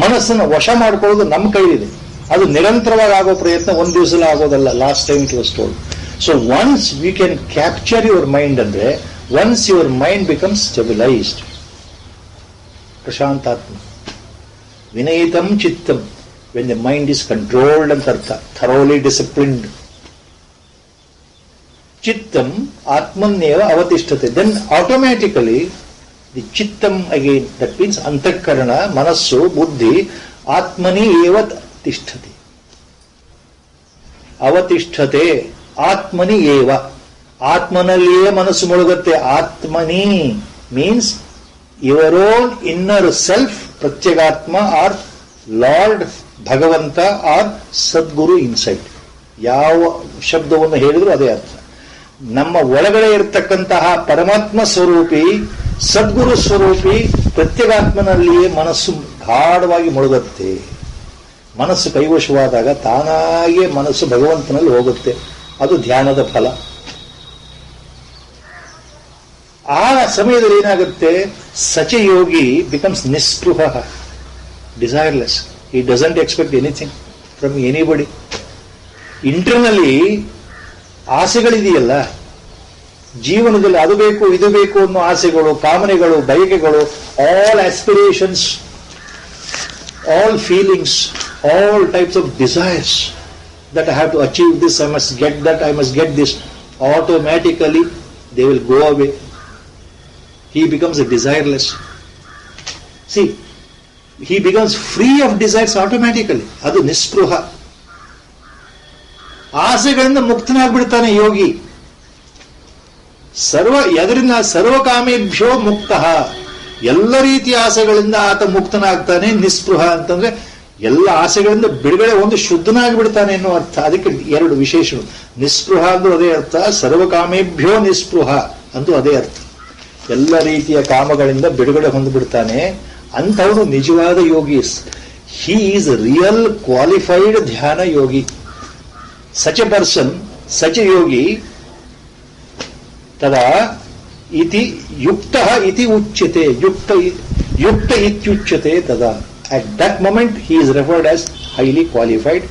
ಮನಸ್ಸನ್ನ ವಶ ಮಾಡಿಕೊಳ್ಳೋದು ನಮ್ಮ ಕೈಲಿದೆ. ಅದು ನಿರಂತರವಾಗಿ ಆಗೋ ಪ್ರಯತ್ನ ಒಂದು ದಿವಸ ಆಗೋದಲ್ಲ. Last time it was told. So once we can capture your mind andre, once your mind becomes stabilized, prashantatma, vinayitam chittam, when the mind is controlled and thoroughly disciplined, chittam atmanneva avatisthate, then automatically the ಚಿತ್ತಂ again, that means ಅಂತಃಕರಣ, ಮನಸ್ಸು, ಬುದ್ಧಿ ಆತ್ಮನಿ ಏವ ತಿಷ್ಠತೆ. ಅವತಿಷ್ಠತೆ ಆತ್ಮನಿ ಏವ, ಆತ್ಮನಲ್ಲಿಯೇ ಮನಸ್ಸು ಮುಳುಗುತ್ತೆ. ಆತ್ಮನಿ means your own inner self, ಪ್ರತ್ಯೇಗಾತ್ಮ ಆರ್ ಲಾರ್ಡ್, ಭಗವಂತ ಆರ್ ಸದ್ಗುರು ಇನ್ಸೈಟ್. ಯಾವ ಶಬ್ದವನ್ನು ಹೇಳಿದ್ರು ಅದೇ ಅರ್ಥ. ನಮ್ಮ ಒಳಗಡೆ ಇರತಕ್ಕಂತಹ ಪರಮಾತ್ಮ ಸ್ವರೂಪಿ, ಸದ್ಗುರು ಸ್ವರೂಪಿ ಪ್ರತ್ಯೇಗಾತ್ಮನಲ್ಲಿಯೇ ಮನಸ್ಸು ಗಾಢವಾಗಿ ಮುಳುಗುತ್ತೆ. ಮನಸ್ಸು ಕೈವಶವಾದಾಗ ತಾನಾಗಿಯೇ ಮನಸ್ಸು ಭಗವಂತನಲ್ಲಿ ಹೋಗುತ್ತೆ. ಅದು ಧ್ಯಾನದ ಫಲ. ಆ ಸಮಯದಲ್ಲಿ ಏನಾಗುತ್ತೆ, ಸಚ ಯೋಗಿ ಬಿಕಮ್ಸ್ ನಿಸ್ಪೃಹ, desireless. He doesn't expect anything from anybody. ಇಂಟರ್ನಲ್ಲಿ ಆಸೆಗಳಿದೆಯಲ್ಲ ಜೀವನದಲ್ಲಿ, ಅದು ಬೇಕು ಇದು ಬೇಕು ಅನ್ನೋ ಆಸೆಗಳು, ಕಾಮನೆಗಳು, ಬಯಕೆಗಳು, all aspirations, all feelings, all types of desires that I have to achieve this, I must get that, I must get this, automatically they will go away. He becomes a desireless. See, he becomes free of desires automatically. ಅದು ನಿಸ್ಪೃಹ. ಆಸೆಗಳಿಂದ ಮುಕ್ತನಾಗ್ಬಿಡ್ತಾನೆ ಯೋಗಿ. ಎದರಿಂದ ಸರ್ವಕಾಮೇಭ್ಯೋ ಮುಕ್ತ, ಎಲ್ಲ ರೀತಿಯ ಆಸೆಗಳಿಂದ ಆತ ಮುಕ್ತನಾಗ್ತಾನೆ. ನಿಸ್ಪೃಹ ಅಂತಂದ್ರೆ ಎಲ್ಲ ಆಸೆಗಳಿಂದ ಬಿಡುಗಡೆ, ಒಂದು ಶುದ್ಧನಾಗಿ ಬಿಡ್ತಾನೆ ಅನ್ನೋ ಅರ್ಥ. ಅದಕ್ಕೆ ಎರಡು ವಿಶೇಷ. ನಿಸ್ಪೃಹ ಅಂದ್ರೂ ಅದೇ ಅರ್ಥ, ಸರ್ವಕಾಮೇಭ್ಯೋ ನಿಸ್ಪೃಹ ಅಂದ್ರೂ ಅದೇ ಅರ್ಥ. ಎಲ್ಲ ರೀತಿಯ ಕಾಮಗಳಿಂದ ಬಿಡುಗಡೆ ಹೊಂದಿಬಿಡ್ತಾನೆ. ಅಂಥವನು ನಿಜವಾದ Yogi. He is real qualified ಧ್ಯಾನ ಯೋಗಿ. ಸಚ ಪರ್ಸನ್, ಸಚ ಯೋಗಿ ತದಾ ಇತಿ ಯುಕ್ತ ಇತಿ ಉಚ್ಯತೆ, ಯುಕ್ತ ಇತ್ಯುಚ್ಯತೆ ತದಾ. At that moment he is referred as highly qualified,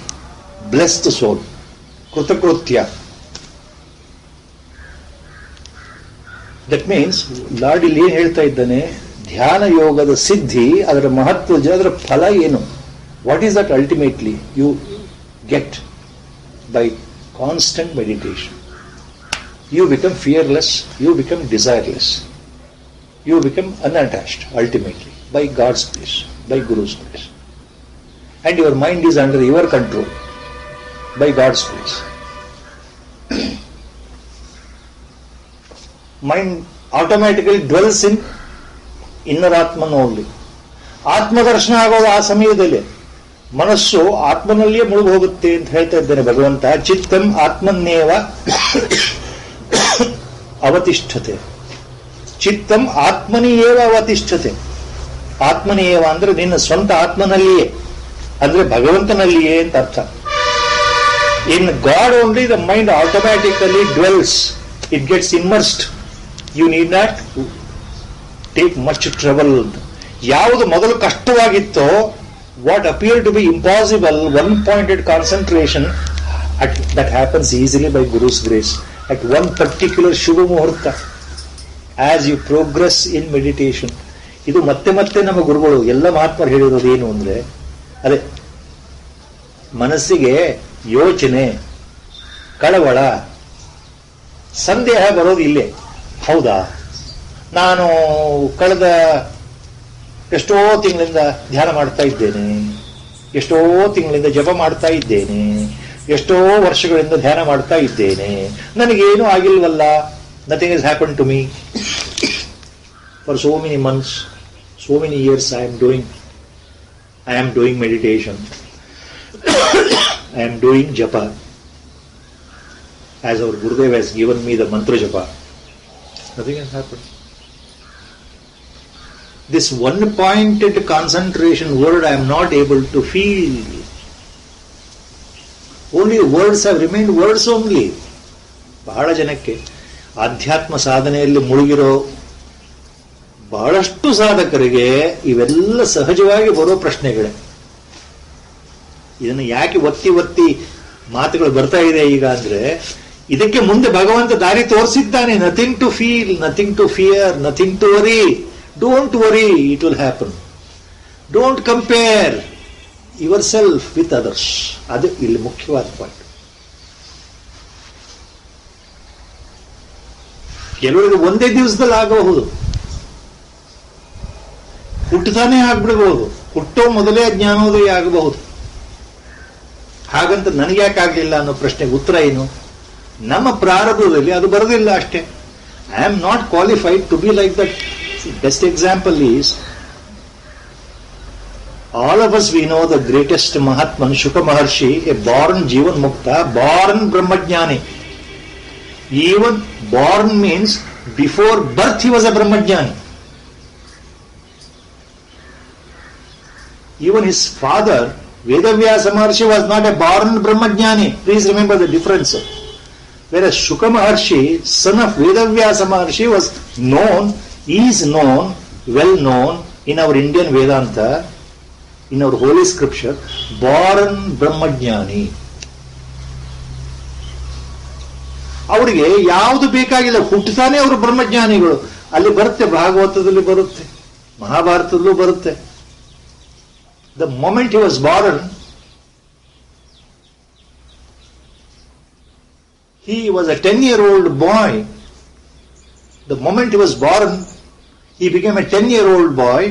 blessed soul, Krutakrutya. That means Lord ಇಲ್ಲಿ ಏನು ಹೇಳ್ತಾ ಇದ್ದಾನೆ, ಧ್ಯಾನ ಯೋಗದ ಸಿದ್ಧಿ, ಅದರ ಮಹತ್ವ, ಅದರ ಫಲ ಏನು? What is that ultimately you get by constant meditation? You become fearless, you become desireless, you become unattached ultimately by God's grace, by Guru's grace. And your mind is under your control by God's grace. Mind automatically dwells in inner Atman only. Atmadarshan ಆಗೋದು ಆ ಸಮಯದಲ್ಲಿ. ಮನಸ್ಸು ಆತ್ಮನಲ್ಲಿಯೇ ಮುಳುಗು ಹೋಗುತ್ತೆ ಅಂತ ಹೇಳ್ತಾ ಇದ್ದೇನೆ ಭಗವಂತ. ಚಿತ್ತಂ ಆತ್ಮನ್ನೇವ ಅವತಿಷ್ಠತೆ. ಚಿತ್ತಂ ಆತ್ಮನಿಯೇವ ಅವತಿಷ್ಠತೆ. ಆತ್ಮನಿಯೇವ ಅಂದ್ರೆ ನಿನ್ನ ಸ್ವಂತ ಆತ್ಮನಲ್ಲಿಯೇ, ಅಂದ್ರೆ ಭಗವಂತನಲ್ಲಿಯೇ ಅಂತ ಅರ್ಥ. In God only the mind automatically dwells, it gets immersed. You need not take much trouble. ಯಾವುದು ಮೊದಲು ಕಷ್ಟವಾಗಿತ್ತೋ, what appear to be impossible, one pointed concentration, that happens easily by Guru's grace at one particular Shubha Muhurta as you progress in meditation. ಇದು ಮತ್ತೆ ಮತ್ತೆ ನಮ್ಮ ಗುರುಗಳು ಎಲ್ಲ ಮಹಾತ್ಮರು ಹೇಳಿರೋದು ಏನು ಅಂದ್ರೆ, ಅದೇ ಮನಸ್ಸಿಗೆ ಯೋಚನೆ, ಕಳವಳ, ಸಂದೇಹ ಬರೋದು ಇಲ್ಲೇ. ಹೌದಾ, ನಾನು ಕಳೆದ ಎಷ್ಟೋ ತಿಂಗಳಿಂದ ಧ್ಯಾನ ಮಾಡ್ತಾ ಇದ್ದೇನೆ, ಎಷ್ಟೋ ತಿಂಗಳಿಂದ ಜಪ ಮಾಡ್ತಾ ಇದ್ದೇನೆ, ಎಷ್ಟೋ ವರ್ಷಗಳಿಂದ ಧ್ಯಾನ ಮಾಡ್ತಾ ಇದ್ದೇನೆ, ನನಗೇನು ಆಗಿಲ್ವಲ್ಲ, nothing is happen to me for so many months, so many years I am doing meditation, I am doing japa as our Gurudev has given me the mantra japa. Nothing has happened. This one pointed concentration word I am not able to feel. Only words have remained words only. ಬಹಳ ಜನಕ್ಕೆ ಆಧ್ಯಾತ್ಮ ಸಾಧನೆಯಲ್ಲಿ ಮುಳುಗಿರೋ ಬಹಳಷ್ಟು ಸಾಧಕರಿಗೆ ಇವೆಲ್ಲ ಸಹಜವಾಗಿ ಬರೋ ಪ್ರಶ್ನೆಗಳೇ. ಇದನ್ನು ಯಾಕೆ ಒತ್ತಿ ಒತ್ತಿ ಮಾತುಗಳು ಬರ್ತಾ ಇದೆ ಈಗ ಅಂದ್ರೆ, ಇದಕ್ಕೆ ಮುಂದೆ ಭಗವಂತ ದಾರಿ ತೋರಿಸಿದ್ದಾನೆ. Nothing to feel, nothing to fear, nothing to worry. Don't worry, it will happen. Don't compare yourself with others. ಅದು ಇಲ್ಲಿ ಮುಖ್ಯವಾದ ಪಾಯಿಂಟ್. ಕೆಲವರಿಗೆ ಒಂದೇ ದಿವಸದಲ್ಲಿ ಆಗಬಹುದು, ಹುಟ್ಟತಾನೆ ಆಗ್ಬಿಡಬಹುದು, ಹುಟ್ಟೋ ಮೊದಲೇ ಜ್ಞಾನೋದಯ ಆಗಬಹುದು. ಹಾಗಂತ ನನಗ್ಯಾಕಾಗಲಿಲ್ಲ ಅನ್ನೋ ಪ್ರಶ್ನೆಗೆ ಉತ್ತರ ಏನು? ನಮ್ಮ ಪ್ರಾರಬ್ಧದಲ್ಲಿ ಅದು ಬರೋದಿಲ್ಲ ಅಷ್ಟೇ. I am not qualified to be like that. Best example is, all of us we know the greatest Mahatman, Shuka Maharshi, a born Jivan Mukta, born Brahmajnani. Even born means before birth he was a Brahmajnani. Even his father, Vedavyasa Maharshi, was not a born Brahmajnani. Please remember the difference. Whereas Shuka Maharshi, son of Vedavyasa Maharshi, was known, is known, well known in our Indian Vedanta, in our holy scripture, born Brahmajnani. ಅವರಿಗೆ ಯಾವುದು ಬೇಕಾಗಿಲ್ಲ, ಹುಟ್ಟುತ್ತಾನೆ ಅವರು ಬ್ರಹ್ಮಜ್ಞಾನಿಗಳು. ಅಲ್ಲಿ ಬರುತ್ತೆ, ಭಾಗವತದಲ್ಲಿ ಬರುತ್ತೆ, ಮಹಾಭಾರತದಲ್ಲೂ ಬರುತ್ತೆ. The moment he was Born, he was a 10-year-old boy. The moment he was born, he became a 10-year-old boy.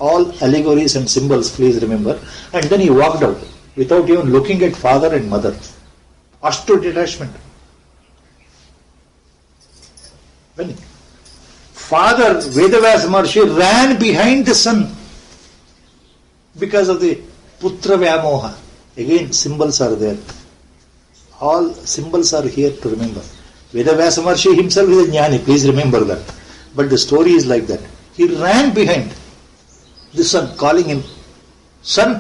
All allegories and symbols, please remember. And then he walked out without even looking at father and mother. Ashtu detachment. When father Vedavyasa Maharshi ran behind the son because of the putra vyamoha. Again, symbols are there. All symbols are here to remember. Vedavyasa Maharshi himself is a jnani, please remember that. But the story is like that. He ran behind the son, calling him, son,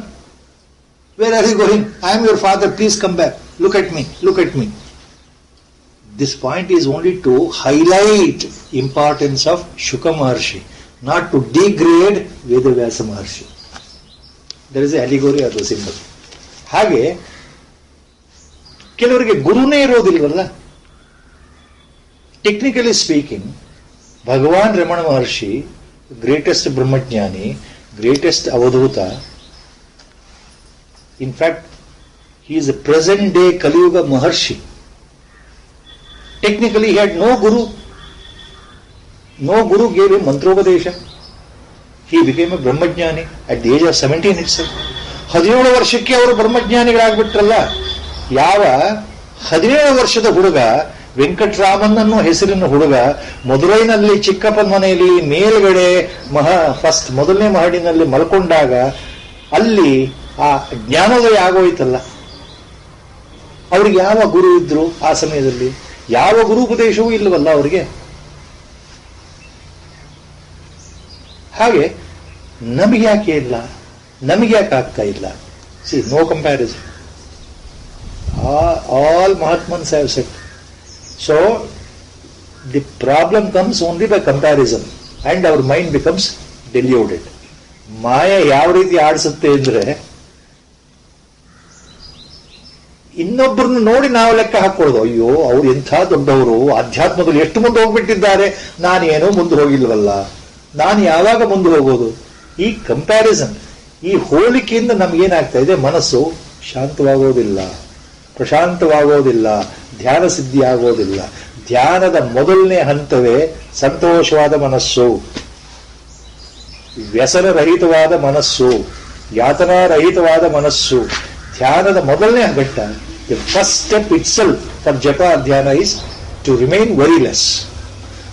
where are you going? I am your father, please come back. Look at me, look at me. This point is only to highlight importance of Shuka Maharshi, not to degrade Vedavyasa Maharshi. There is an allegory or a symbol. ಹಾಗೆ ಕೆಲವರಿಗೆ ಗುರುನೇ ಇರೋದಿಲ್ವಲ್ಲ. Technically speaking, Bhagavan Ramana Maharshi, greatest ಬ್ರಹ್ಮಜ್ಞಾನಿ, greatest avadhuta. In fact, he is a present day Kaliyuga Maharshi. Technically he had no guru. No guru gave him mantropadesha. He became a Brahmajnani at the age of 17 itself. 17 ವರ್ಷಕ್ಕೆ ಅವರು ಬ್ರಹ್ಮಜ್ಞಾನಿಗಳಾಗ್ಬಿಟ್ರಲ್ಲ. ಯಾವ 17 ವರ್ಷದ ಹುಡುಗ, ವೆಂಕಟರಾಮನ್ ಅನ್ನೋ ಹೆಸರಿನ ಹುಡುಗ, ಮಧುರೈನಲ್ಲಿ ಚಿಕ್ಕಪ್ಪನ ಮನೆಯಲ್ಲಿ ಮೇಲ್ಗಡೆ ಫಸ್ಟ್ ಮೊದಲನೇ ಮಹಡಿನಲ್ಲಿ ಮಲ್ಕೊಂಡಾಗ ಅಲ್ಲಿ ಆ ಜ್ಞಾನೋದಯ ಆಗೋಯ್ತಲ್ಲ. ಅವ್ರಿಗೆ ಯಾವ ಗುರು ಇದ್ರು ಆ ಸಮಯದಲ್ಲಿ? ಯಾವ ಗುರುಪದೇಶವೂ ಇಲ್ಲವಲ್ಲ ಅವರಿಗೆ. ಹಾಗೆ ನಮಗೆ ಯಾಕೆ ಇಲ್ಲ, ನಮಗೆ ಯಾಕೆ ಆಗ್ತಾ ಇಲ್ಲ? See, no comparison. ಆಲ್ ಮಹಾತ್ಮನ್ಸ್ have set. So, the problem comes only by comparison and our mind becomes deluded. ಮಾಯೆ ಯಾವ ರೀತಿ ಆಡಿಸುತ್ತೆ ಅಂದ್ರೆ, ಇನ್ನೊಬ್ಬರನ್ನು ನೋಡಿ ನಾವು ಲೆಕ್ಕ ಹಾಕೊಳ್ಳೋದು, ಅಯ್ಯೋ ಅವ್ರು ಎಂಥ ದೊಡ್ಡವರು, ಅಧ್ಯಾತ್ಮದಲ್ಲಿ ಎಷ್ಟು ಮುಂದೆ ಹೋಗ್ಬಿಟ್ಟಿದ್ದಾರೆ, ನಾನೇನೋ ಮುಂದೆ ಹೋಗಿಲ್ವಲ್ಲ, ನಾನು ಯಾವಾಗ ಮುಂದೆ ಹೋಗೋದು? ಈ ಕಂಪ್ಯಾರಿಸನ್, ಈ ಹೋಲಿಕೆಯಿಂದ ನಮ್ಗೇನಾಗ್ತಾ ಇದೆ? ಮನಸ್ಸು ಶಾಂತವಾಗೋದಿಲ್ಲ, ಪ್ರಶಾಂತವಾಗೋದಿಲ್ಲ, ಧ್ಯಾನ ಸಿದ್ಧಿ ಆಗೋದಿಲ್ಲ. ಧ್ಯಾನದ ಮೊದಲನೇ ಹಂತವೇ ಸಂತೋಷವಾದ ಮನಸ್ಸು, ವ್ಯಸನರಹಿತವಾದ ಮನಸ್ಸು, ಯಾತನಾರಹಿತವಾದ ಮನಸ್ಸು. ಧ್ಯಾನದ ಮೊದಲನೇ ಘಟ್ಟ, the first step itself for ಜಪ ಧ್ಯಾನ is to remain worryless.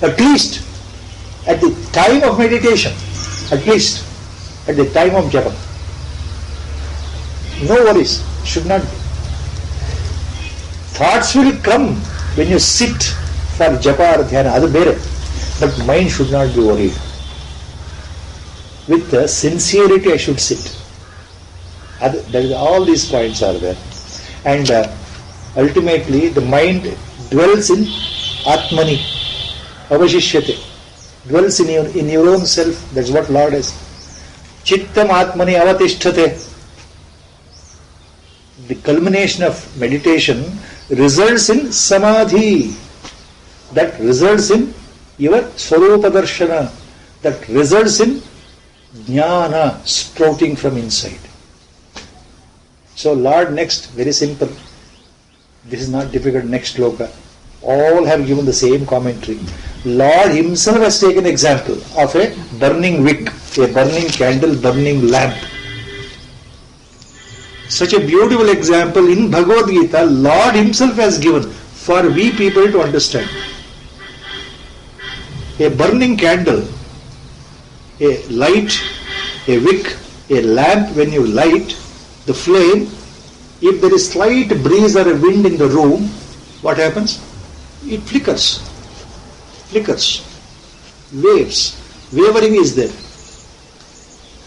At least at the time of meditation, at least at the time of japa. No worries, should not be. Thoughts will come when you sit for japa or dhyana, adu bere, but mind should not be worried. With sincerity I should sit. That is, all these points are there. And ultimately the mind dwells in Atmani, avashishyate, dwells in your own self. That's what Lord has. Chittam Atmani avatishthate. The culmination of meditation results in samadhi. That results in your swarupa darshana. That results in jnana sprouting from inside. So Lord next, very simple. This is not difficult. Next shloka. All have given the same commentary. Lord himself has taken example of a burning wick. a burning candle, burning lamp. Such a beautiful example in Bhagavad Gita, Lord himself has given for we people to understand. A burning candle, a light, a wick, a lamp, when you light the flame, if there is slight breeze or a wind in the room, what happens? It flickers. Flickers. Waves. Wavering is there.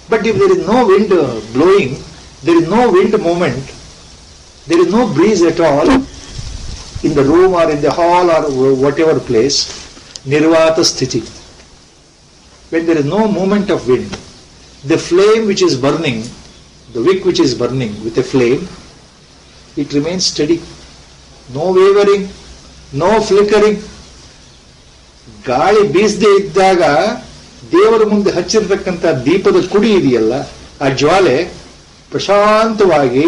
But if there is no wind blowing, there is no wind movement, there is no breeze at all in the room or in the hall or whatever place, nirvata sthiti. When there is no movement of wind, the flame which is burning, the wick which is burning with a flame, it remains steady. No wavering, no flickering. ಗಾಳಿ ಬೀಸದೆ ಇದ್ದಾಗ ದೇವರ ಮುಂದೆ ಹಚ್ಚಿರತಕ್ಕಂಥ ದೀಪದ ಕುಡಿ ಇದೆಯಲ್ಲ, ಆ ಜ್ವಾಲೆ ಪ್ರಶಾಂತವಾಗಿ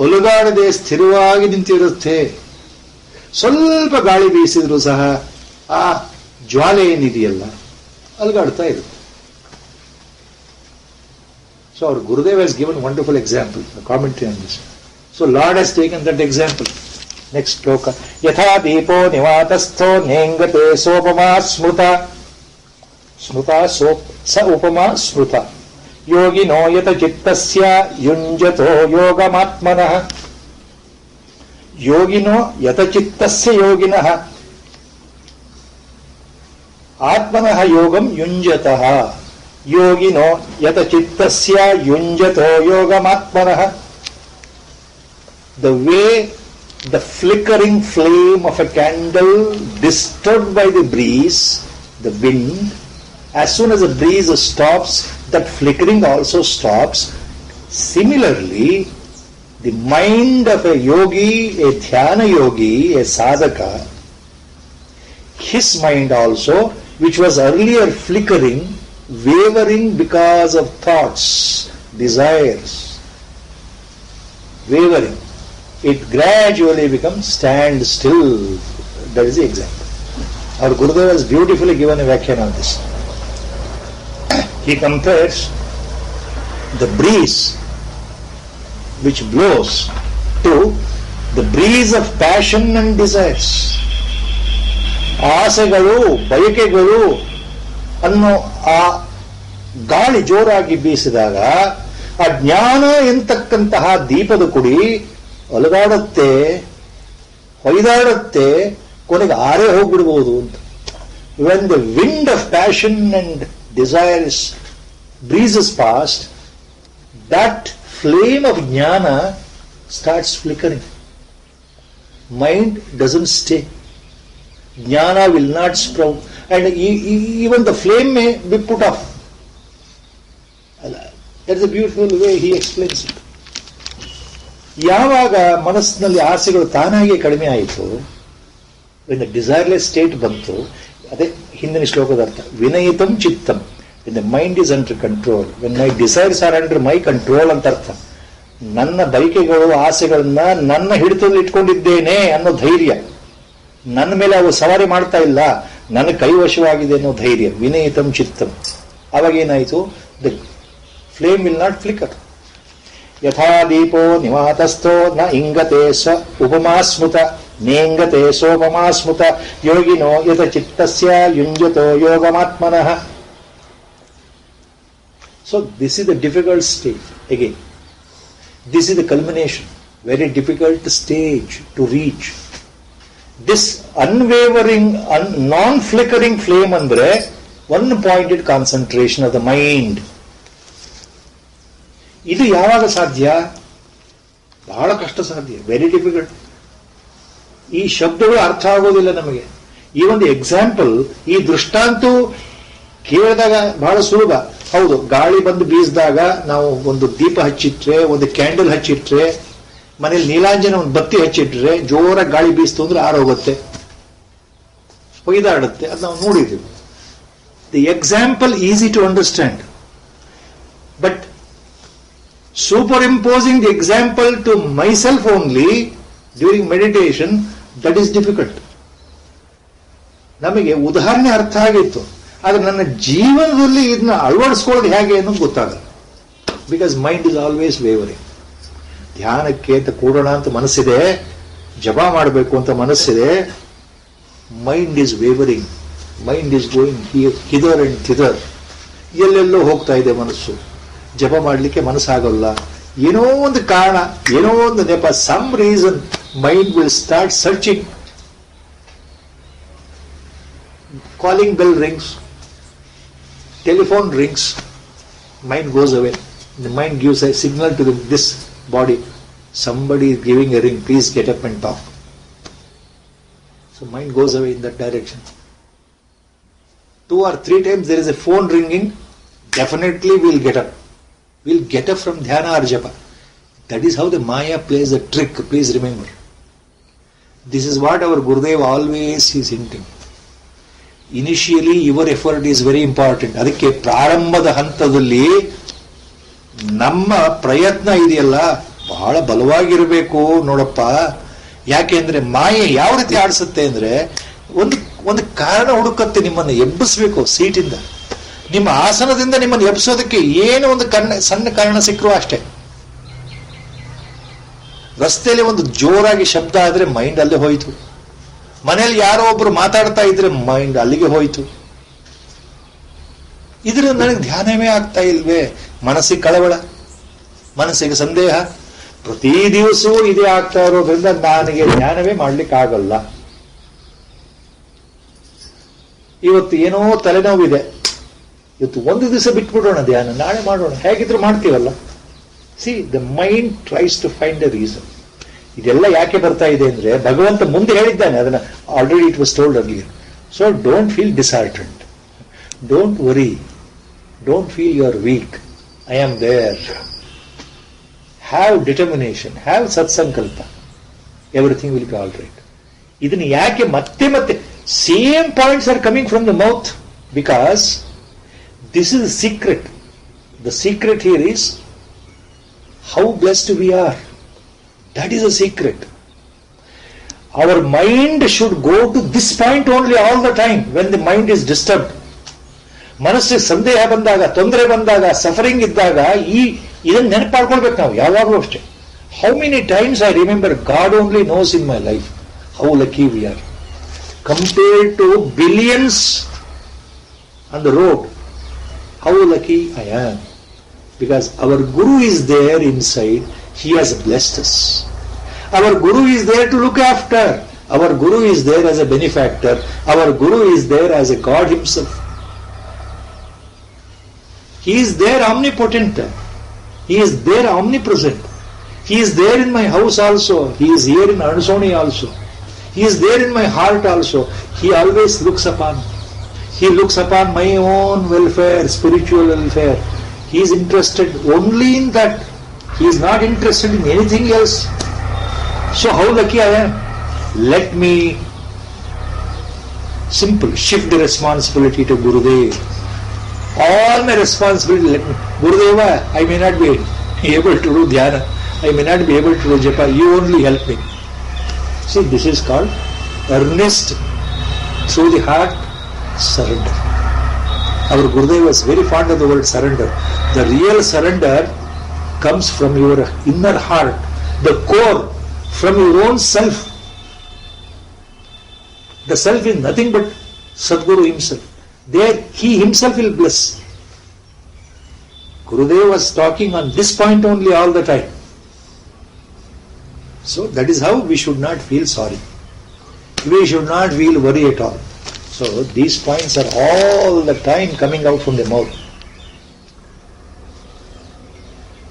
ಒಲುಗಾಡದೆ ಸ್ಥಿರವಾಗಿ ನಿಂತಿರುತ್ತೆ. ಸ್ವಲ್ಪ ಗಾಳಿ ಬೀಸಿದ್ರು ಸಹ ಆ ಜ್ವಾಲೆ ಏನಿದೆಯಲ್ಲ ಅಲುಗಾಡ್ತಾ ಇರುತ್ತೆ. So our Gurudev has given a wonderful example, a commentary on this. So Lord has taken that example. Next shloka. Yatha deepo nivatastho nengate sopama smruta. Smruta sa upama smruta. Yogino yata chittasya yunjato yogamatmanah. Yogino yata chittasya yoginah. Atmanah yogam yunjatah. Yogino yata chittasya yunjato yogamatmanah. The way the flickering flame of a candle disturbed by the breeze, the wind, as soon as the breeze stops, that flickering also stops. Similarly, the mind of a yogi, a dhyana yogi, a sadhaka, his mind also, which was earlier flickering, wavering because of thoughts, desires, wavering, it gradually becomes stand still. That is the example. Our Gurudev has beautifully given a Vyakhyan on this. He compares the breeze which blows to the breeze of passion and desires. ಆಸೆಗಳು, ಬಯಕೆಗಳು ಅನ್ನೋ ಆ ಗಾಳಿ ಜೋರಾಗಿ ಬೀಸಿದಾಗ ಆ ಜ್ಞಾನ ಎಂತಕ್ಕಂತಹ ದೀಪದ ಕುಡಿ ಅಲುಗಾಡುತ್ತೆ, ಹೊಯ್ದಾಡುತ್ತೆ, ಕೊನೆಗೆ ಆರೇ ಹೋಗ್ಬಿಡ್ಬೋದು ಅಂತ. When the wind of passion and desires breezes past, that flame of jnana starts flickering. Mind doesn't stay. Jnana will not sprout, and even the flame may be put off. That's a beautiful way he explains it. ಯಾವಾಗ ಮನಸ್ಸಿನಲ್ಲಿ ಆಸೆಗಳು ತಾನಾಗಿ ಕಡಿಮೆ ಆಯಿತು, when the desireless state ಬಂತು, ಅದೇ ಹಿಂದಿನ ಶ್ಲೋಕದ ಅರ್ಥ, ವಿನಯಿತಂ ಚಿತ್ತಂ, when the mind is under control, when my desires are under my control ಅಂತ ಅರ್ಥ. ನನ್ನ ಬಯಕೆಗಳು, ಆಸೆಗಳನ್ನ ನನ್ನ ಹಿಡಿತದಲ್ಲಿ ಇಟ್ಕೊಂಡಿದ್ದೇನೆ ಅನ್ನೋ ಧೈರ್ಯ, ನನ್ನ ಮೇಲೆ ಅವು ಸವಾರಿ ಮಾಡ್ತಾ ಇಲ್ಲ, ನನ್ನ ಕೈವಶವಾಗಿದೆ ಅನ್ನೋ ಧೈರ್ಯ, ವಿನಯಿತಂ ಚಿತ್ತಂ. ಅವಾಗ ಏನಾಯಿತು, the flame will not flicker. ಯಥಾ ದೀಪೋ ನಿವಾತಸ್ಥೋ ನ ಇಂಗತೆ ಸ ಉಪಮಾ ಸ್ಮೃತ ನೇಂಗತೆ ಸೋಪಮಾ ಸ್ಮೃತ ಯೋಗಿನೋ ಯತ ಚಿತ್ತಸ್ಯ ಯುಂಜತೋ ಯೋಗಮಾತ್ಮನಃ. So this is the difficult stage again. This is the culmination, very difficult stage to reach. This unwavering, non-flickering flame andre one-pointed concentration of the mind. ಇದು ಯಾವಾಗ ಸಾಧ್ಯ? ಬಹಳ ಕಷ್ಟ ಸಾಧ್ಯ, ವೆರಿ ಡಿಫಿಕಲ್ಟ್. ಈ ಶಬ್ದಗಳು ಅರ್ಥ ಆಗೋದಿಲ್ಲ ನಮಗೆ. ಈ ಒಂದು ಎಕ್ಸಾಂಪಲ್, ಈ ದೃಷ್ಟಾಂತ ಕೇಳಿದಾಗ ಬಹಳ ಸುಲಭ. ಹೌದು, ಗಾಳಿ ಬಂದು ಬೀಸಿದಾಗ ನಾವು ಒಂದು ದೀಪ ಹಚ್ಚಿಟ್ರೆ, ಒಂದು ಕ್ಯಾಂಡಲ್ ಹಚ್ಚಿಟ್ರೆ, ಮನೇಲಿ ನೀಲಾಂಜನ ಒಂದು ಬತ್ತಿ ಹಚ್ಚಿಟ್ರೆ ಜೋರಾಗಿ ಗಾಳಿ ಬೀಸ್ತು ಅಂದ್ರೆ ಆರೋಗುತ್ತೆ, ಹೊಯ್ದಾಡುತ್ತೆ. ಅದು ನಾವು ನೋಡಿದ್ದೀವಿ. The example easy to understand, but superimposing the example to myself only during meditation, that is difficult. ನಮಗೆ ಉದಾಹರಣೆ ಅರ್ಥ ಆಗಿತ್ತು, ಆದ್ರೆ ನನ್ನ ಜೀವನದಲ್ಲಿ ಇದನ್ನ ಅಳವಡಿಸ್ಕೊಳ್ಳೋದು ಹೇಗೆ ಅನ್ನೋದು ಗೊತ್ತಾಗಲ್ಲ. Because mind is always wavering. ಧ್ಯಾನಕ್ಕೆ ಅಂತ ಕೂಡೋಣ ಅಂತ ಮನಸ್ಸಿದೆ, ಜಪ ಮಾಡಬೇಕು ಅಂತ ಮನಸ್ಸಿದೆ, mind is wavering, mind is going hither and thither, ಎಲ್ಲೆಲ್ಲೋ ಹೋಗ್ತಾ ಇದೆ ಮನಸ್ಸು. ಜಪ ಮಾಡಲಿಕ್ಕೆ ಮನಸ್ಸಾಗಲ್ಲ, ಏನೋ ಒಂದು ಕಾರಣ, ಏನೋ ಒಂದು ನೆಪ, some reason mind will start searching. Calling bell rings, telephone rings, mind goes away. The mind gives a signal to this body. Somebody is giving a ring, please get up and talk. So mind goes away in that direction. 2 or 3 times there is a phone ringing, definitely we'll get up. We'll get up from dhyana or japa. That is how the Maya plays a trick, please remember. This is what our Gurudev always is hinting. Initially your effort is very important. ಅದಕ್ಕೆ ಪ್ರಾರಂಭದ ಹಂತದಲ್ಲಿ ನಮ್ಮ ಪ್ರಯತ್ನ ಇದೆಯಲ್ಲ ಬಹಳ ಬಲವಾಗಿರಬೇಕು ನೋಡಪ್ಪ. ಯಾಕೆಂದ್ರೆ ಮಾಯೆ ಯಾವ ರೀತಿ ಆಡಿಸುತ್ತೆ ಅಂದ್ರೆ ಒಂದು ಕಾರಣ ಹುಡುಕತ್ತೆ, ನಿಮ್ಮನ್ನು ಎಬ್ಬಿಸ್ಬೇಕು ಸೀಟಿಂದ, ನಿಮ್ಮ ಆಸನದಿಂದ ನಿಮ್ಮನ್ನು ಎಬ್ಬಿಸೋದಕ್ಕೆ ಏನೋ ಒಂದು ಸಣ್ಣ ಕಾರಣ ಸಿಕ್ಕರು ಅಷ್ಟೇ. ರಸ್ತೆಯಲ್ಲಿ ಒಂದು ಜೋರಾಗಿ ಶಬ್ದ ಆದ್ರೆ ಮೈಂಡ್ ಅಲ್ಲೇ ಹೋಯ್ತು. ಮನೆಯಲ್ಲಿ ಯಾರೋ ಒಬ್ರು ಮಾತಾಡ್ತಾ ಇದ್ರೆ ಮೈಂಡ್ ಅಲ್ಲಿಗೆ ಹೋಯ್ತು. ಇದರಿಂದ ನನಗೆ ಧ್ಯಾನವೇ ಆಗ್ತಾ ಇಲ್ವೇ, ಮನಸ್ಸಿಗೆ ಕಳವಳ, ಮನಸ್ಸಿಗೆ ಸಂದೇಹ, ಪ್ರತಿ ದಿವಸವೂ ಇದೇ ಆಗ್ತಾ ಇರೋದ್ರಿಂದ ನನಗೆ ಧ್ಯಾನವೇ ಮಾಡ್ಲಿಕ್ಕೆ ಆಗಲ್ಲ. ಇವತ್ತು ಏನೋ ತಲೆನೋವಿದೆ, ಇವತ್ತು ಒಂದು ದಿವಸ ಬಿಟ್ಬಿಡೋಣ ಧ್ಯಾನ, ನಾಳೆ ಮಾಡೋಣ, ಹೇಗಿದ್ರು ಮಾಡ್ತೀವಲ್ಲ. See, the mind tries to find a reason. ಇದೆಲ್ಲ ಯಾಕೆ ಬರ್ತಾ ಇದೆ ಅಂದ್ರೆ ಭಗವಂತ ಮುಂದೆ ಹೇಳಿದ್ದಾನೆ, ಅದನ್ನ already it was told earlier. So don't feel disheartened, don't worry, don't feel you are weak, I am there. Have determination, have ಸತ್ಸಂಕಲ್ಪ, everything will be all right. ಇದನ್ನ ಯಾಕೆ ಮತ್ತೆ ಮತ್ತೆ same points are coming from the mouth? Because this is secret. The secret here is how blessed we are. That is a secret. Our mind should go to this point only all the time when the mind is disturbed. ಮನಸ್ಸಿಗೆ ಸಂದೇಹ ಬಂದಾಗ, ತೊಂದರೆ ಬಂದಾಗ, suffering ಇದ್ದಾಗ ಇದನ್ನು ನೆನಪಾಡ್ಕೊಳ್ಬೇಕು ನಾವು ಯಾವಾಗಲೂ ಅಷ್ಟೇ. How many times I remember God only knows in my life how lucky we are compared to billions on the road. How lucky I am, because our guru is there inside. He has blessed us. Our Guru is there to look after. Our Guru is there as a benefactor. Our Guru is there as a God himself. He is there omnipotent. He is there omnipresent. He is there in my house also. He is here in Arnsoni also. He is there in my heart also. He always looks upon. He looks upon my own welfare, spiritual welfare. He is interested only in that. He is not interested in anything else. So how lucky I am. Let me shift the responsibility to Gurudev. All my responsibility, let me. Gurudeva, I may not be able to do dhyana. I may not be able to do japa. You only help me. See, this is called earnest, through the heart, surrender. Our Gurudev was very fond of the word surrender. The real surrender comes from your inner heart, the core, from your own self. The self is nothing but Sadguru himself. There he himself will bless. Gurudev was talking on this point only all the time. So that is how we should not feel sorry. We should not feel worry at all. So these points are all the time coming out from the mouth.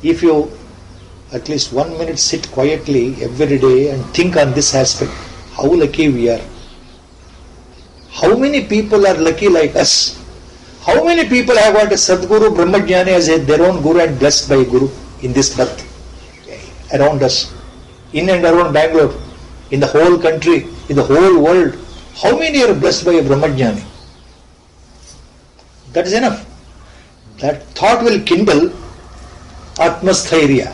If you at least 1 minute sit quietly every day and think on this aspect, how lucky we are. How many people are lucky like us? How many people have got a Sadguru, Brahmajnani as their own Guru and blessed by Guru in this birth? Around us, in and around Bangalore, in the whole country, in the whole world, how many are blessed by a Brahmajnani? That is enough. That thought will kindle Atmasthairya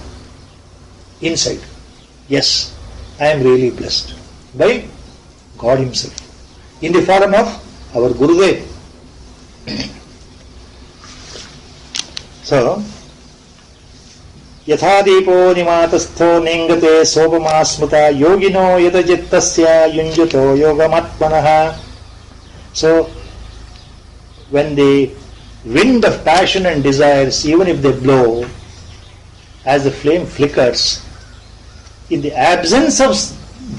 inside. Yes, I am really blessed by God himself in the form of our Gurudev. So ಯಥಾ ದೀಪೋ ನಿಮಾತಸ್ಥೋ ನೇಂಗತೆ ಸೋಪಮಾ ಸ್ಮೃತ ಯೋಗಿನೋ ಯತಚಿತ್ತಸ್ಯ ಯುಂಜತೋ ಯೋಗಮಾತ್ಮನಃ. So when the wind of passion and desires, even if they blow, as the flame flickers, in the absence of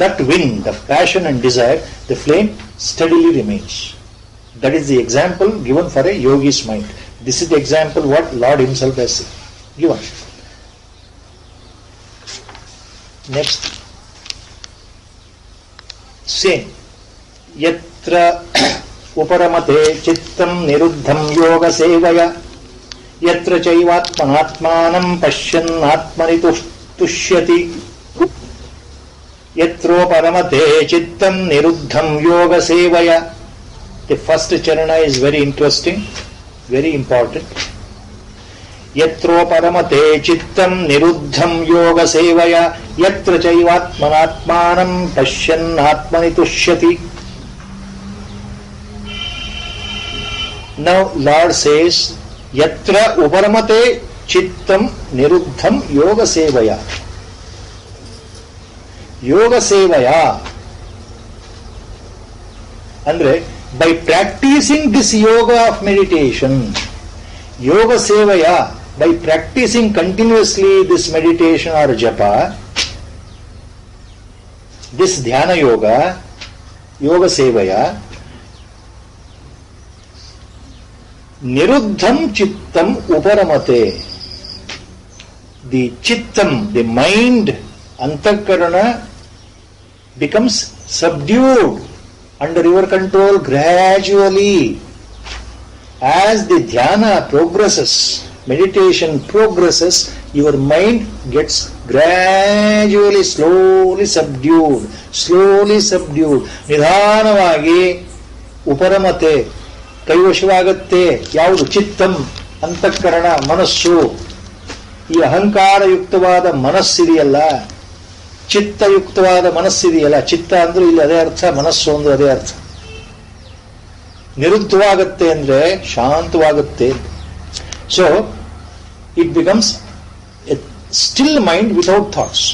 that wind of passion and desire, the flame steadily remains. That is the example given for a yogi's mind. This is the example what Lord himself has given. Next, same. Yatra uparamate chittam niruddham yoga sevaya yatra chaivatmanatmanam pashyan atmani tushyati. Yatro paramate chittam niruddham yoga sevaya. The first charana is very interesting, very important. Yatro paramate chittam niruddham yoga sevaya yatra chaivatmanatmanam pashyan atmani tushyati. Now Lord says, Yatra uparamate chittam niruddham yoga sevaya. Yoga sevaya. Andre, by practicing this yoga of meditation, yoga sevaya, by practicing continuously this meditation or japa, this dhyana yoga, yoga sevaya, niruddham chittam uparamate. The chittam, the mind, antakarana becomes subdued under your control gradually. As the dhyana progresses, meditation progresses, your mind gets gradually, slowly subdued. ನಿಧಾನವಾಗಿ ಉಪರಮತೆ ಕೈವಶವಾಗತ್ತೆ. ಯಾವುದು? ಚಿತ್ತಂ, ಅಂತಃಕರಣ, ಮನಸ್ಸು. ಈ ಅಹಂಕಾರಯುಕ್ತವಾದ ಮನಸ್ಸಿದೆಯಲ್ಲ, ಚಿತ್ತಯುಕ್ತವಾದ ಮನಸ್ಸಿದೆಯಲ್ಲ, ಚಿತ್ತ ಅಂದ್ರೆ ಇಲ್ಲಿ ಅದೇ ಅರ್ಥ, ಮನಸ್ಸು ಅಂದ್ರೆ ಅದೇ ಅರ್ಥ. ನಿರುದ್ಧವಾಗತ್ತೆ ಅಂದ್ರೆ ಶಾಂತವಾಗುತ್ತೆ. So it becomes a still mind without thoughts.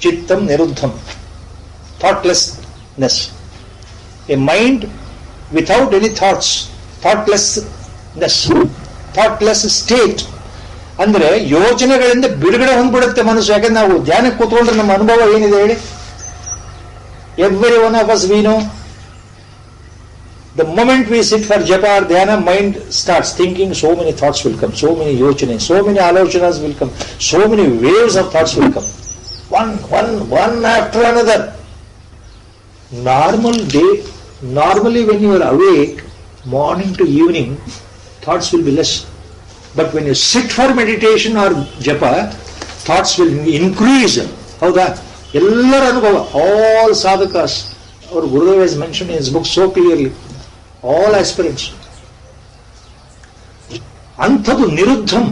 ಚಿತ್ತಂ ನಿರುದ್ಧಂ, thoughtlessness. A mind without any thoughts, thoughtless state. ಅಂದ್ರೆ ಯೋಚನೆಗಳಿಂದ ಬಿಡುಗಡೆ ಹೊಂದ್ಬಿಡುತ್ತೆ ಮನಸ್ಸು. ಯಾಕಂದ್ರೆ ನಾವು ಧ್ಯಾನಕ್ಕೆ ಕೂತ್ಕೊಂಡ್ರೆ ನಮ್ಮ ಅನುಭವ ಏನಿದೆ ಹೇಳಿ? Every one of us we know, the moment we sit for japa or dhyana, mind starts thinking, so many thoughts will come, so many yochane, so many alochanas will come, so many waves of thoughts will come, one after another. Normally when you are awake, morning to evening, thoughts will be less. But when you sit for meditation or japa, thoughts will increase. Howda? Ellar anubhava, all sadhakas, our Gurudev has mentioned in his book so clearly, all aspirants. Anthadu niruddham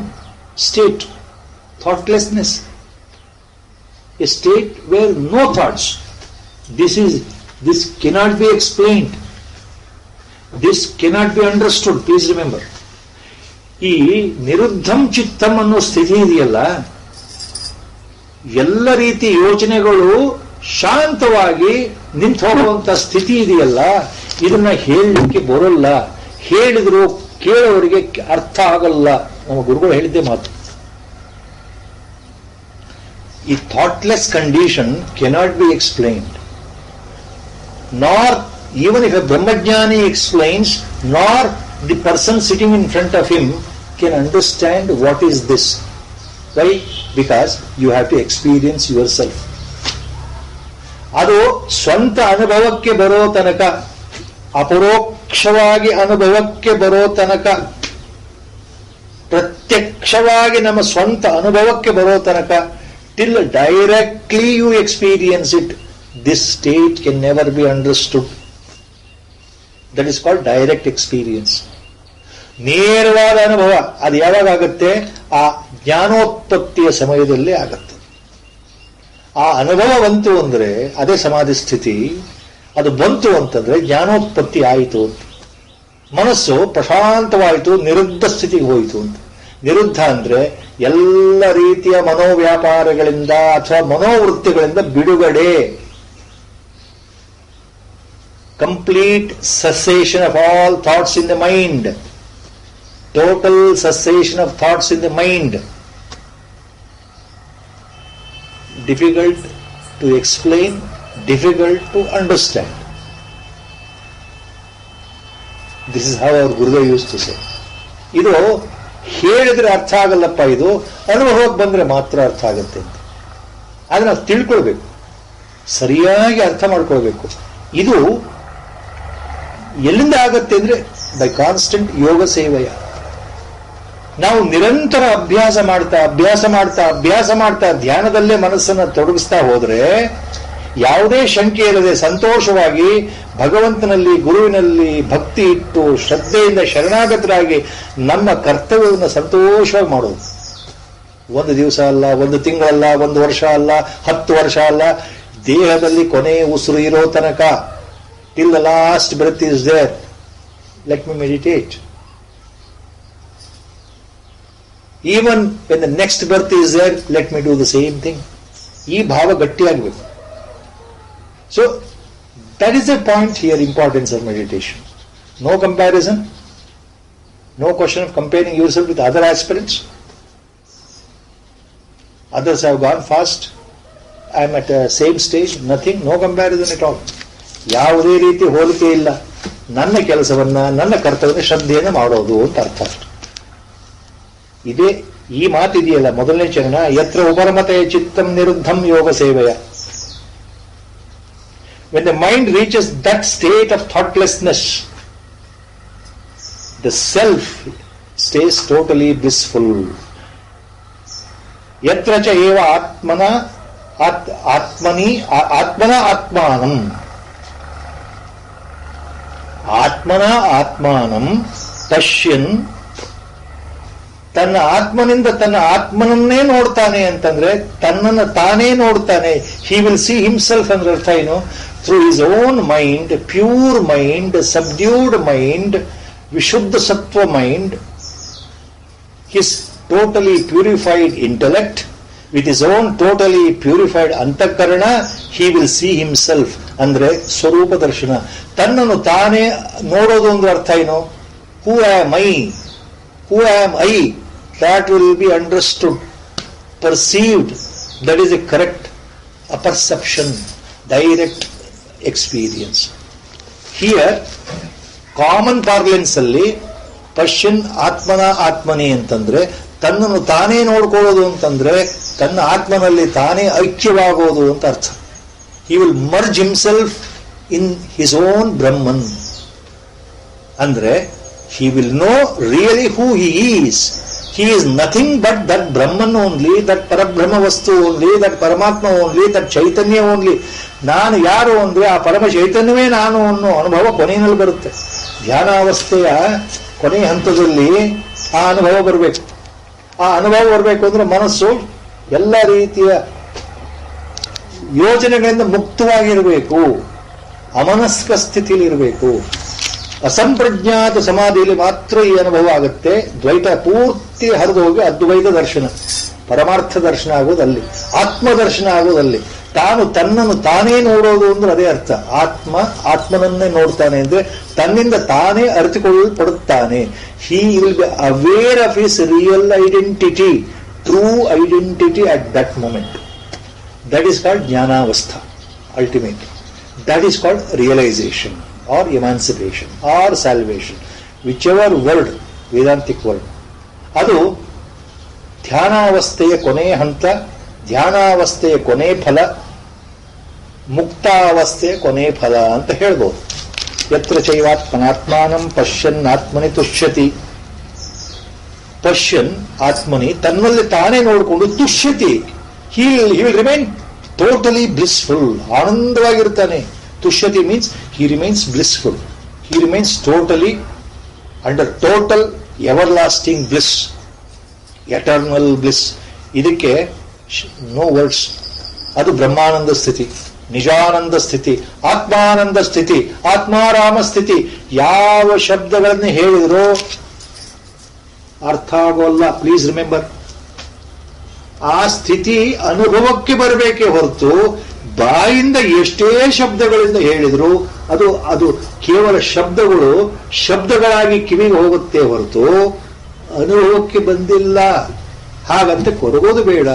state, thoughtlessness, a state where no thoughts. This cannot be explained. This cannot be understood. Please remember. ಈ ನಿರುದ್ಧಂ ಚಿತ್ತಂ ಅನ್ನೋ ಸ್ಥಿತಿ ಇದೆಯಲ್ಲ, ಎಲ್ಲ ರೀತಿ ಯೋಚನೆಗಳು ಶಾಂತವಾಗಿ ನಿಂತು ಹೋಗುವಂತ ಸ್ಥಿತಿ ಇದೆಯಲ್ಲ, ಇದನ್ನ ಹೇಳಲಿಕ್ಕೆ ಬರೋಲ್ಲ. ಹೇಳಿದ್ರು ಕೇಳೋರಿಗೆ ಅರ್ಥ ಆಗಲ್ಲ. ನಮ್ಮ ಗುರುಗಳು ಹೇಳಿದ್ದೆ ಮಾತು. ಈ thoughtless condition cannot be explained. Nor even if a Brahmajnani explains, nor the person sitting in front of him can understand what is this. Why? Because you have to experience yourself. ಅದು ಸ್ವಂತ ಅನುಭವಕ್ಕೆ ಬರೋ ತನಕ, ಅಪರೋಕ್ಷವಾಗಿ ಅನುಭವಕ್ಕೆ ಬರೋ ತನಕ, ಪ್ರತ್ಯಕ್ಷವಾಗಿ ನಮ್ಮ ಸ್ವಂತ ಅನುಭವಕ್ಕೆ ಬರೋ ತನಕ, till directly you experience it, this state can never be understood. That is called direct experience. ನೇರವಾದ ಅನುಭವ ಅದು ಯಾವಾಗ ಆಗುತ್ತೆ? ಆ ಜ್ಞಾನೋತ್ಪತ್ತಿಯ ಸಮಯದಲ್ಲಿ ಆಗುತ್ತೆ. ಆ ಅನುಭವ ಬಂತು ಅಂದ್ರೆ ಅದೇ ಸಮಾಧಿ ಸ್ಥಿತಿ. ಅದು ಬಂತು ಅಂತಂದ್ರೆ ಜ್ಞಾನೋತ್ಪತ್ತಿ ಆಯಿತು ಅಂತ. ಮನಸ್ಸು ಪ್ರಶಾಂತವಾಯಿತು, ನಿರುದ್ಧ ಸ್ಥಿತಿಗೆ ಹೋಯಿತು ಅಂತ. ನಿರುದ್ಧ ಅಂದ್ರೆ ಎಲ್ಲ ರೀತಿಯ ಮನೋವ್ಯಾಪಾರಗಳಿಂದ ಅಥವಾ ಮನೋವೃತ್ತಿಗಳಿಂದ ಬಿಡುಗಡೆ. Complete cessation of all thoughts in the mind. Total cessation of thoughts in the mind. Difficult to explain, difficult to understand. This is how our Gurudev used to say. ಇದು ಹೇಳಿದ್ರೆ ಅರ್ಥ ಆಗಲ್ಲಪ್ಪ, ಇದು ಅನುಭವಕ್ಕೆ ಬಂದ್ರೆ ಮಾತ್ರ ಅರ್ಥ ಆಗುತ್ತೆ ಅಂತ. ಆದ್ರೆ ನಾವು ತಿಳ್ಕೊಳ್ಬೇಕು, ಸರಿಯಾಗಿ ಅರ್ಥ ಮಾಡ್ಕೊಳ್ಬೇಕು. ಇದು ಎಲ್ಲಿಂದ ಆಗತ್ತೆ ಅಂದ್ರೆ ಬೈ ಕಾನ್ಸ್ಟೆಂಟ್ ಯೋಗ ಸೇವೆಯ. ನಾವು ನಿರಂತರ ಅಭ್ಯಾಸ ಮಾಡ್ತಾ ಧ್ಯಾನದಲ್ಲೇ ಮನಸ್ಸನ್ನು ತೊಡಗಿಸ್ತಾ ಹೋದ್ರೆ ಯಾವುದೇ ಶಂಕೆ ಇಲ್ಲದೆ ಸಂತೋಷವಾಗಿ ಭಗವಂತನಲ್ಲಿ, ಗುರುವಿನಲ್ಲಿ ಭಕ್ತಿ ಇಟ್ಟು ಶ್ರದ್ಧೆಯಿಂದ ಶರಣಾಗತರಾಗಿ ನಮ್ಮ ಕರ್ತವ್ಯವನ್ನು ಸಂತೋಷವಾಗಿ ಮಾಡೋದು. ಒಂದು ದಿವಸ ಅಲ್ಲ, ಒಂದು ತಿಂಗಳಲ್ಲ, ಒಂದು ವರ್ಷ ಅಲ್ಲ, 10 ವರ್ಷ ಅಲ್ಲ, ದೇಹದಲ್ಲಿ ಕೊನೆ ಉಸಿರು ಇರೋ ತನಕ, till the last breath is there, let me meditate. Even when the next birth is there, let me do the same thing. ಈ ಭಾವ ಗಟ್ಟಿಯಾಗಬೇಕು. So, that is the point here, importance of meditation. No comparison, no question of comparing yourself with other aspirants. Others have gone fast, I am at the same stage, nothing, no comparison at all. ಯಾವುದೇ ರೀತಿ ಹೋಲಿಕೆ ಇಲ್ಲ. ನನ್ನ ಕೆಲಸವನ್ನ, ನನ್ನ ಕರ್ತವ್ಯ ಶ್ರದ್ಧೆಯನ್ನು ಮಾಡೋದು ಅಂತ ಅರ್ಥ. ಇದೇ ಈ ಮಾತಿದೆಯಲ್ಲ, ಮೊದಲನೇ ಚರಣ, ಯತ್ರ ಉಪರಮತೆ ಚಿತ್ತಂ ನಿರುದ್ಧಂ ಯೋಗ ಸೇವೆಯ. When the mind reaches that state of thoughtlessness, the self stays totally blissful. Yatra cha eva atmana atmanam ಪಶ್ಯನ್. ತನ್ನ ಆತ್ಮನಿಂದ ತನ್ನ ಆತ್ಮನನ್ನೇ ನೋಡ್ತಾನೆ ಅಂತಂದ್ರೆ ತನ್ನನ್ನು ತಾನೇ ನೋಡ್ತಾನೆ. ಹಿ ವಿಲ್ ಸಿ ಹಿಮ್ಸೆಲ್ಫ್ ಅಂದ್ರೆ ಅರ್ಥ ಏನು? Through his own mind, pure mind, subdued mind, ವಿಶುದ್ಧ ಸತ್ವ mind, his totally purified intellect, with his own totally purified ಅಂತಃಕರಣ, ಹಿ ವಿಲ್ ಸಿ ಹಿಮ್ಸೆಲ್ಫ್ ಅಂದ್ರೆ ಸ್ವರೂಪ ದರ್ಶನ. ತನ್ನನ್ನು ತಾನೇ ನೋಡೋದು ಅಂದ್ರೆ ಅರ್ಥ ಏನು? ಹೂ am I, who am I, that will be understood, perceived. That is a correct perception, direct experience. Here, common parlance ಅಲ್ಲಿ ಪಶ್ಯನ್ ಆತ್ಮನ ಆತ್ಮನಿ ಅಂತಂದ್ರೆ ತನ್ನನ್ನು ತಾನೇ ನೋಡ್ಕೊಳ್ಳೋದು ಅಂತಂದ್ರೆ ತನ್ನ ಆತ್ಮನಲ್ಲಿ ತಾನೇ ಐಕ್ಯವಾಗೋದು ಅಂತ ಅರ್ಥ. He will merge himself in his own Brahman. ಅಂದ್ರೆ he will know really who he is. He is nothing but that Brahman only, that Parabrahma Vastu only, that Paramatma only, that Chaitanya only. ನಾನು ಯಾರು ಅಂದ್ರೆ ಆ ಪರಮ ಚೈತನ್ಯವೇ ನಾನು ಅನ್ನೋ ಅನುಭವ ಕೊನೆಯಲ್ಲಿ ಬರುತ್ತೆ. ಧ್ಯಾನಾವಸ್ಥೆಯ ಕೊನೆಯ ಹಂತದಲ್ಲಿ ಆ ಅನುಭವ ಬರಬೇಕು. ಆ ಅನುಭವ ಬರಬೇಕು ಅಂದ್ರೆ ಮನಸ್ಸು ಎಲ್ಲ ರೀತಿಯ ಯೋಜನೆಗಳಿಂದ ಮುಕ್ತವಾಗಿರಬೇಕು, ಅಮನಸ್ಕ ಸ್ಥಿತಿಯಲ್ಲಿ ಇರಬೇಕು. ಅಸಂಪ್ರಜ್ಞಾತ ಸಮಾಧಿಯಲ್ಲಿ ಮಾತ್ರ ಈ ಅನುಭವ ಆಗುತ್ತೆ. ದ್ವೈತ ಪೂರ್ತಿ ಹರಿದು ಹೋಗಿ ಅದ್ವೈತ ದರ್ಶನ, ಪರಮಾರ್ಥ ದರ್ಶನ ಆಗೋದಲ್ಲಿ, ಆತ್ಮದರ್ಶನ ಆಗೋದಲ್ಲಿ. ತಾನು ತನ್ನನ್ನು ತಾನೇ ನೋಡೋದು ಅಂದ್ರೆ ಅದೇ ಅರ್ಥ. ಆತ್ಮನನ್ನೇ ನೋಡ್ತಾನೆ ಅಂದ್ರೆ ತನ್ನಿಂದ ತಾನೇ ಅರಿತುಕೊಳ್ಳಲ್ಪಡುತ್ತಾನೆ. He will be aware of his real identity, true identity at that moment. That is called ಜ್ಞಾನಾವಸ್ಥಾ ultimate. That is called realization or emancipation or salvation, whichever word, Vedantic word. ಅದು ಧ್ಯಾನಾವಸ್ಥೆಯ ಕೊನೆಯ ಹಂತ, ಧ್ಯಾನಾವಸ್ಥೆಯ ಕೊನೆ ಫಲ, ಮುಕ್ತಾವಸ್ಥೆಯ ಕೊನೆ ಫಲ ಅಂತ ಹೇಳ್ಬೋದು. ಯತ್ರ ಚೈವಾತ್ಮನಾತ್ಮಾನಂ ಪಶ್ಯನ್ ಆತ್ಮನಿ ತುಷ್ಯತಿ. ಪಶ್ಯನ್ ಆತ್ಮನಿ, ತನ್ನಲ್ಲಿ ತಾನೇ ನೋಡಿಕೊಂಡು ತುಷ್ಯತಿ. He will remain totally blissful, ಆನಂದವಾಗಿರ್ತಾನೆ. Tushyati means he remains blissful. He remains totally under total everlasting bliss, eternal bliss. ಇದಕ್ಕೆ ನೋ ವರ್ಡ್ಸ್. ಅದು ಬ್ರಹ್ಮಾನಂದ ಸ್ಥಿತಿ. ನಿಜಾನಂದ ಸ್ಥಿತಿ, ಆತ್ಮಾನಂದ ಸ್ಥಿತಿ, ಆತ್ಮಾರಾಮ ಸ್ಥಿತಿ, ಯಾವ ಶಬ್ದಗಳನ್ನು ಹೇಳಿದರೂ ಅರ್ಥ ಆಗೋಲ್ಲ. ಪ್ಲೀಸ್ ರಿಮೆಂಬರ್, ಆ ಸ್ಥಿತಿ ಅನುಭವಕ್ಕೆ ಬರಬೇಕೇ ಹೊರತು ಬಾಯಿಂದ ಎಷ್ಟೇ ಶಬ್ದಗಳಿಂದ ಹೇಳಿದ್ರು ಅದು ಕೇವಲ ಶಬ್ದಗಳಾಗಿ ಕಿವಿಗೆ ಹೋಗುತ್ತೆ ಹೊರತು ಅನುಭವಕ್ಕೆ ಬಂದಿಲ್ಲ. ಹಾಗಂತ ಕೊರಗೋದು ಬೇಡ.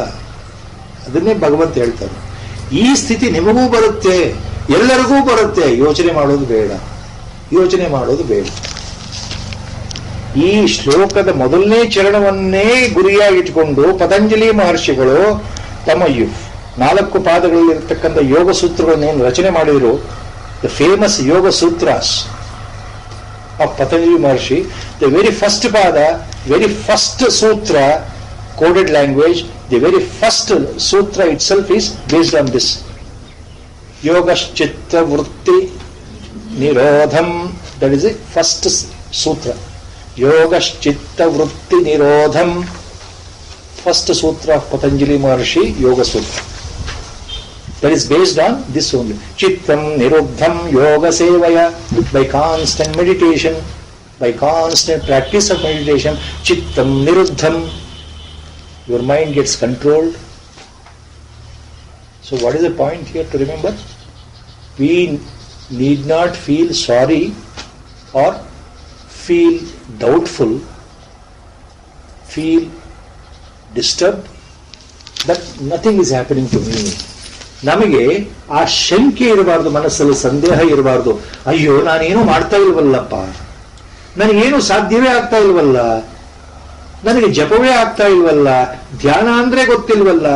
ಅದನ್ನೇ ಭಗವಂತ ಹೇಳ್ತಾನೆ. ಈ ಸ್ಥಿತಿ ನಿಮಗೂ ಬರುತ್ತೆ, ಎಲ್ಲರಿಗೂ ಬರುತ್ತೆ. ಯೋಚನೆ ಮಾಡೋದು ಬೇಡ. ಈ ಶ್ಲೋಕದ ಮೊದಲನೇ ಚರಣವನ್ನೇ ಗುರಿಯಾಗಿಟ್ಟುಕೊಂಡು ಪತಂಜಲಿ ಮಹರ್ಷಿಗಳು ತಮ್ಮ 4 ಪಾದಗಳಲ್ಲಿರತಕ್ಕಂಥ ಯೋಗ ಸೂತ್ರಗಳನ್ನೇನು ರಚನೆ ಮಾಡಿದರು, the famous yoga sutras of Patanjali Maharshi, the very first ಪಾದ, ವೆರಿ ಫಸ್ಟ್ ಸೂತ್ರ, coded language, the very first sutra itself is based on this. Yogaschitta vritti nirodham, that is the first sutra. Yogaschitta vritti nirodham, first sutra of Patanjali Maharshi, Yoga Sutra. That is based on this only. Chittam niruddham yoga sevaya, by constant meditation, by constant practice of meditation, chittam niruddham, your mind gets controlled. So what is the point here to remember? We need not feel sorry or feel doubtful, feel disturbed that nothing is happening to me. ನಮಗೆ ಆ ಶಂಕೆ ಇರಬಾರ್ದು, ಮನಸ್ಸಲ್ಲಿ ಸಂದೇಹ ಇರಬಾರ್ದು. ಅಯ್ಯೋ, ನಾನೇನು ಮಾಡ್ತಾ ಇಲ್ವಲ್ಲಪ್ಪ, ನನಗೇನು ಸಾಧ್ಯವೇ ಆಗ್ತಾ ಇಲ್ವಲ್ಲ, ನನಗೆ ಜಪವೇ ಆಗ್ತಾ ಇಲ್ವಲ್ಲ, ಧ್ಯಾನ ಅಂದ್ರೆ ಗೊತ್ತಿಲ್ವಲ್ಲ,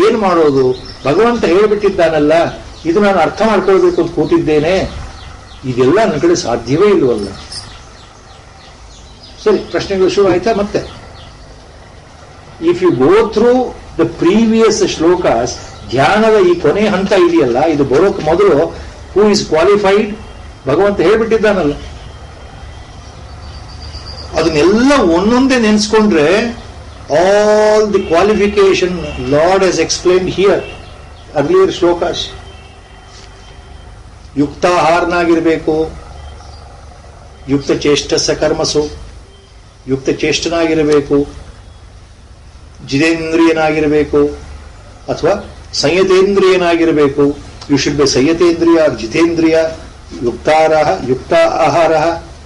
ಏನ್ ಮಾಡೋದು? ಭಗವಂತ ಹೇಳಿಬಿಟ್ಟಿದ್ದಾನಲ್ಲ, ಇದು ನಾನು ಅರ್ಥ ಮಾಡ್ಕೊಳ್ಬೇಕು ಅಂತ ಕೂತಿದ್ದೇನೆ, ಇದೆಲ್ಲ ನನ್ನ ಕಡೆ ಸಾಧ್ಯವೇ ಇಲ್ವಲ್ಲ. ಸರಿ, ಪ್ರಶ್ನೆಗಳು ಶುರು ಆಯ್ತಾ? ಮತ್ತೆ if you go through the previous shlokas, ಧ್ಯಾನದ ಈ ಕೊನೆ ಹಂತ ಇದೆಯಲ್ಲ, ಇದು ಬರೋಕ್ ಮೊದಲು ಹೂ ಇಸ್ ಕ್ವಾಲಿಫೈಡ್, ಭಗವಂತ ಹೇಳ್ಬಿಟ್ಟಿದ್ದಾನಲ್ಲ, ಅದನ್ನೆಲ್ಲ ಒಂದೊಂದೇ ನೆನೆಸ್ಕೊಂಡ್ರೆ all the qualification Lord has explained here earlier ಶ್ಲೋಕಾಸ್. ಯುಕ್ತಾಹಾರನಾಗಿರ್ಬೇಕು, ಯುಕ್ತ ಚೇಷ್ಟಸ ಕರ್ಮಸು, ಯುಕ್ತ ಚೇಷ್ಟನಾಗಿರಬೇಕು, ಜಿತೇಂದ್ರಿಯನಾಗಿರಬೇಕು ಅಥವಾ ಸಂಯತೇಂದ್ರಿಯನಾಗಿರಬೇಕು. ಯು ಶುಡ್ ಬಿ ಸಂಯತೇಂದ್ರಿಯ, ಜಿತೇಂದ್ರಿಯ, ಯುಕ್ತಾರಹ, ಯುಕ್ತ ಆಹಾರ,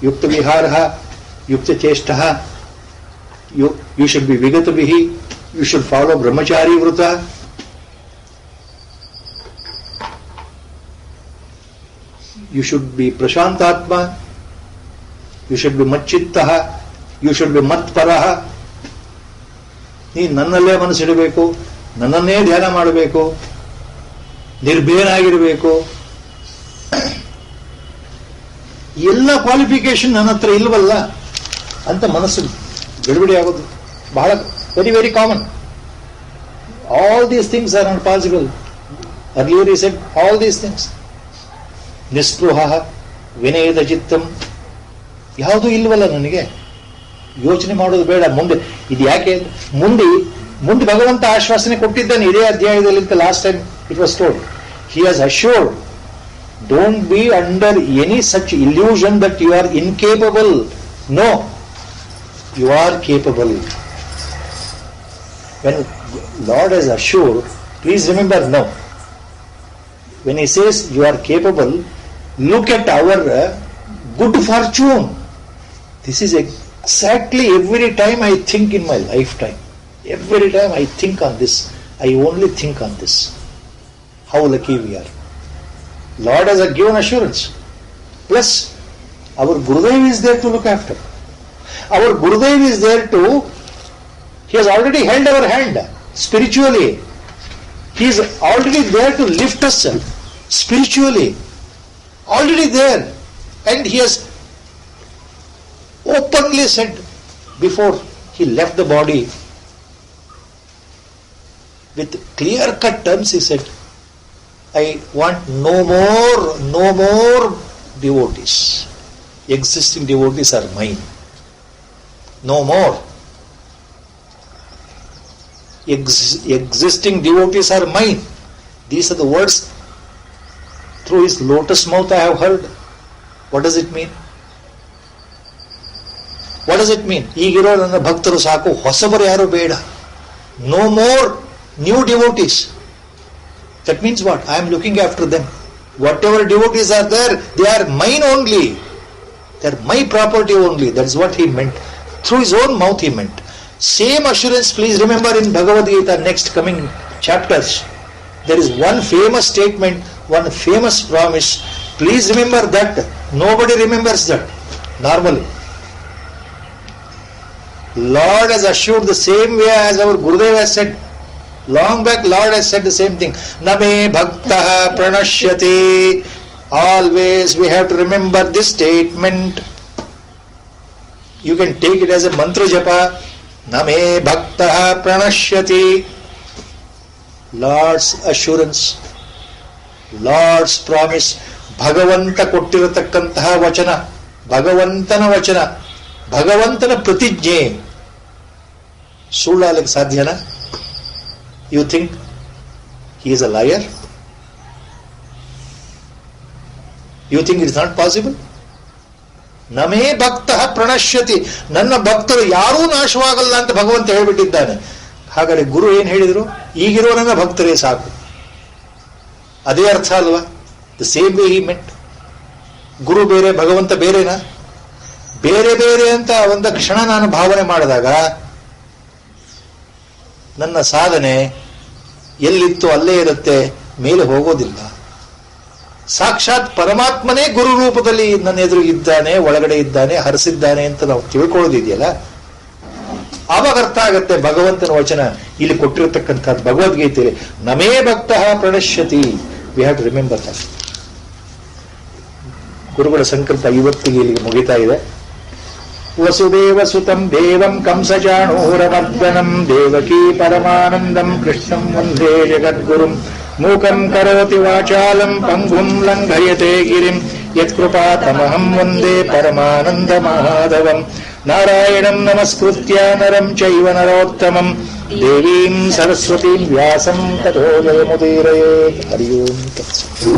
ಯುಕ್ತ ವಿಹಾರ, ಯುಕ್ತ ಚೇಷ್ಟ. ಯು ಶುಡ್ ಬಿ ವಿಗತ ಬಿಹಿ, ಯು ಶುಡ್ ಫಾಲೋ ಬ್ರಹ್ಮಚಾರಿ ವೃತ. ಯು ಶುಡ್ ಬಿ ಪ್ರಶಾಂತಾತ್ಮ, ಯು ಶುಡ್ ಬಿ ಮಚ್ಚಿತ್ತ, ಯು ಶುಡ್ ಬಿ ಮತ್ಪರಃ. ನೀನು ನನ್ನಲ್ಲೇ ಮನಸ್ಸಿಡಬೇಕು, ನನ್ನನ್ನೇ ಧ್ಯಾನ ಮಾಡಬೇಕು, ನಿರ್ಭಯನಾಗಿರಬೇಕು. ಎಲ್ಲ ಕ್ವಾಲಿಫಿಕೇಶನ್ ನನ್ನ ಹತ್ರ ಇಲ್ವಲ್ಲ ಅಂತ ಮನಸ್ಸು ಗಡಿಬಿಡಿ ಆಗೋದು ಬಹಳ very very common. All these things are not possible. Earlier he said all these things. ನಿಸ್ಪೃಹ, ವಿನಯದ ಚಿತ್ತಂ, ಯಾವುದೂ ಇಲ್ವಲ್ಲ ನನಗೆ. ಯೋಚನೆ ಮಾಡೋದು ಬೇಡ. ಮುಂದೆ ಇದು ಯಾಕೆ ಮುಂದೆ ಭಗವಂತ ಆಶ್ವಾಸನೆ ಕೊಟ್ಟಿದ್ದಾನೆ ಇದೇ ಅಧ್ಯಾಯದಲ್ಲಿ. Last time it was told, he has assured, don't be under any such illusion that you are incapable. No, you are capable. When Lord has assured, please remember now, when he says you are capable, look at our good fortune. This is exactly every time I think in my lifetime. Every time I think on this, I only think on this. How lucky we are. Lord has given assurance. Plus, our Gurudev is there to look after. Our Gurudev is there to, he has already held our hand spiritually. He is already there to lift us spiritually. Already there. And he has openly said before he left the body, with clear-cut terms he said, I want no more devotees. Existing devotees are mine. No more. Existing devotees are mine. These are the words Through his lotus mouth I have heard. What does it mean? What does it mean? ಈಗಿರೋ ನನ್ನ ಭಕ್ತರು ಸಾಕು, ಹೊಸಬರು ಯಾರು ಬೇಡ. No more new devotees. That means what? I am looking after them. Whatever devotees are there, they are mine only. They are my property only. That is what he meant. Through his own mouth he meant. Same assurance, please remember, in Bhagavad Gita, next coming chapters. There is one famous statement, one famous promise. Please remember that. Nobody remembers that normally. Lord has assured the same way as our Gurudev has said. Long back Lord has said the same thing. Name bhaktaha pranashyati. Always we have to remember this statement. You can take it as a mantra japa. Name bhaktaha pranashyati. Lord's assurance, Lord's promise, ಭಗವಂತ ಕೊಟ್ಟಿರತಕ್ಕಂತಹ ವಚನ, ಭಗವಂತನ ವಚನ, ಭಗವಂತನ ಪ್ರತಿಜ್ಞೆ ಸುಳ್ಳಾಗಲಿಕ್ಕೆ ಸಾಧ್ಯನಾ? You think he is a liar? You think it is not possible? ನಮೇ ಭಕ್ತಃ ಪ್ರಣಶ್ಯತಿ, ನನ್ನ ಭಕ್ತರು ಯಾರೂ ನಾಶವಾಗಲ್ಲ ಅಂತ ಭಗವಂತ ಹೇಳಿಬಿಟ್ಟಿದ್ದಾನೆ. ಹಾಗಾದ್ರೆ ಗುರು ಏನ್ ಹೇಳಿದ್ರು? ಈಗಿರೋ ನನ್ನ ಭಕ್ತರೇ ಸಾಕು. ಅದೇ ಅರ್ಥ ಅಲ್ವಾ? The same way he meant. ಗುರು ಬೇರೆ, ಭಗವಂತ ಬೇರೆನಾ? ಬೇರೆ ಬೇರೆ ಅಂತ ಒಂದು ಕ್ಷಣ ನಾನು ಭಾವನೆ ಮಾಡಿದಾಗ ನನ್ನ ಸಾಧನೆ ಎಲ್ಲಿತ್ತು ಅಲ್ಲೇ ಇರುತ್ತೆ, ಮೇಲೆ ಹೋಗೋದಿಲ್ಲ. ಸಾಕ್ಷಾತ್ ಪರಮಾತ್ಮನೇ ಗುರು ರೂಪದಲ್ಲಿ ನನ್ನ ಎದುರು ಇದ್ದಾನೆ, ಒಳಗಡೆ ಇದ್ದಾನೆ, ಹರಿಸಿದ್ದಾನೆ ಅಂತ ನಾವು ತಿಳ್ಕೊಳ್ಳೋದಿದೆಯಲ್ಲ, ಆವಾಗ ಅರ್ಥ ಆಗತ್ತೆ ಭಗವಂತನ ವಚನ ಇಲ್ಲಿ ಕೊಟ್ಟಿರತಕ್ಕಂಥದ್ದು. ಭಗವದ್ಗೀತೆಯಲ್ಲಿ ನಮೇ ಭಕ್ತಃ ಪ್ರಣಶ್ಯತಿ. We have to remember that. ಗುರುಗಳ ಸಂಕಲ್ಪ ಇವತ್ತಿಗೆ ಇಲ್ಲಿಗೆ ಮುಗಿತಾ ಇದೆ. ವಸುದೇವ ಸುತಂ ದೇವಂ ಕಂಸಚಾಣೂರಮರ್ದನಂ ದೇವಕೀ ಪರಮಾನಂದಂ ಕೃಷ್ಣಂ ವಂದೇ ಜಗದ್ಗುರುಂ ಮೂಕಂ ಕರೋತಿ ವಾಚಾಲಂ ಪಂಗುಂ ಲಂಘಯತೆ ಗಿರಿಂ ಯತ್ಕೃಪಾತಮಹಂ ವಂದೇ ಪರಮಾನಂದ ಮಾಧವಂ. ನಾರಾಯಣಂ ನಮಸ್ಕೃತ್ಯ ನರಂ ಚೈವ ನರೋತ್ತಮಂ ದೇವೀಂ ಸರಸ್ವತೀಂ ವ್ಯಾಸಂ ತಥೋ ಜಯಮುದೀರಯೇತ್. ಹರಿ ಓಂ ತತ್ಸತ್.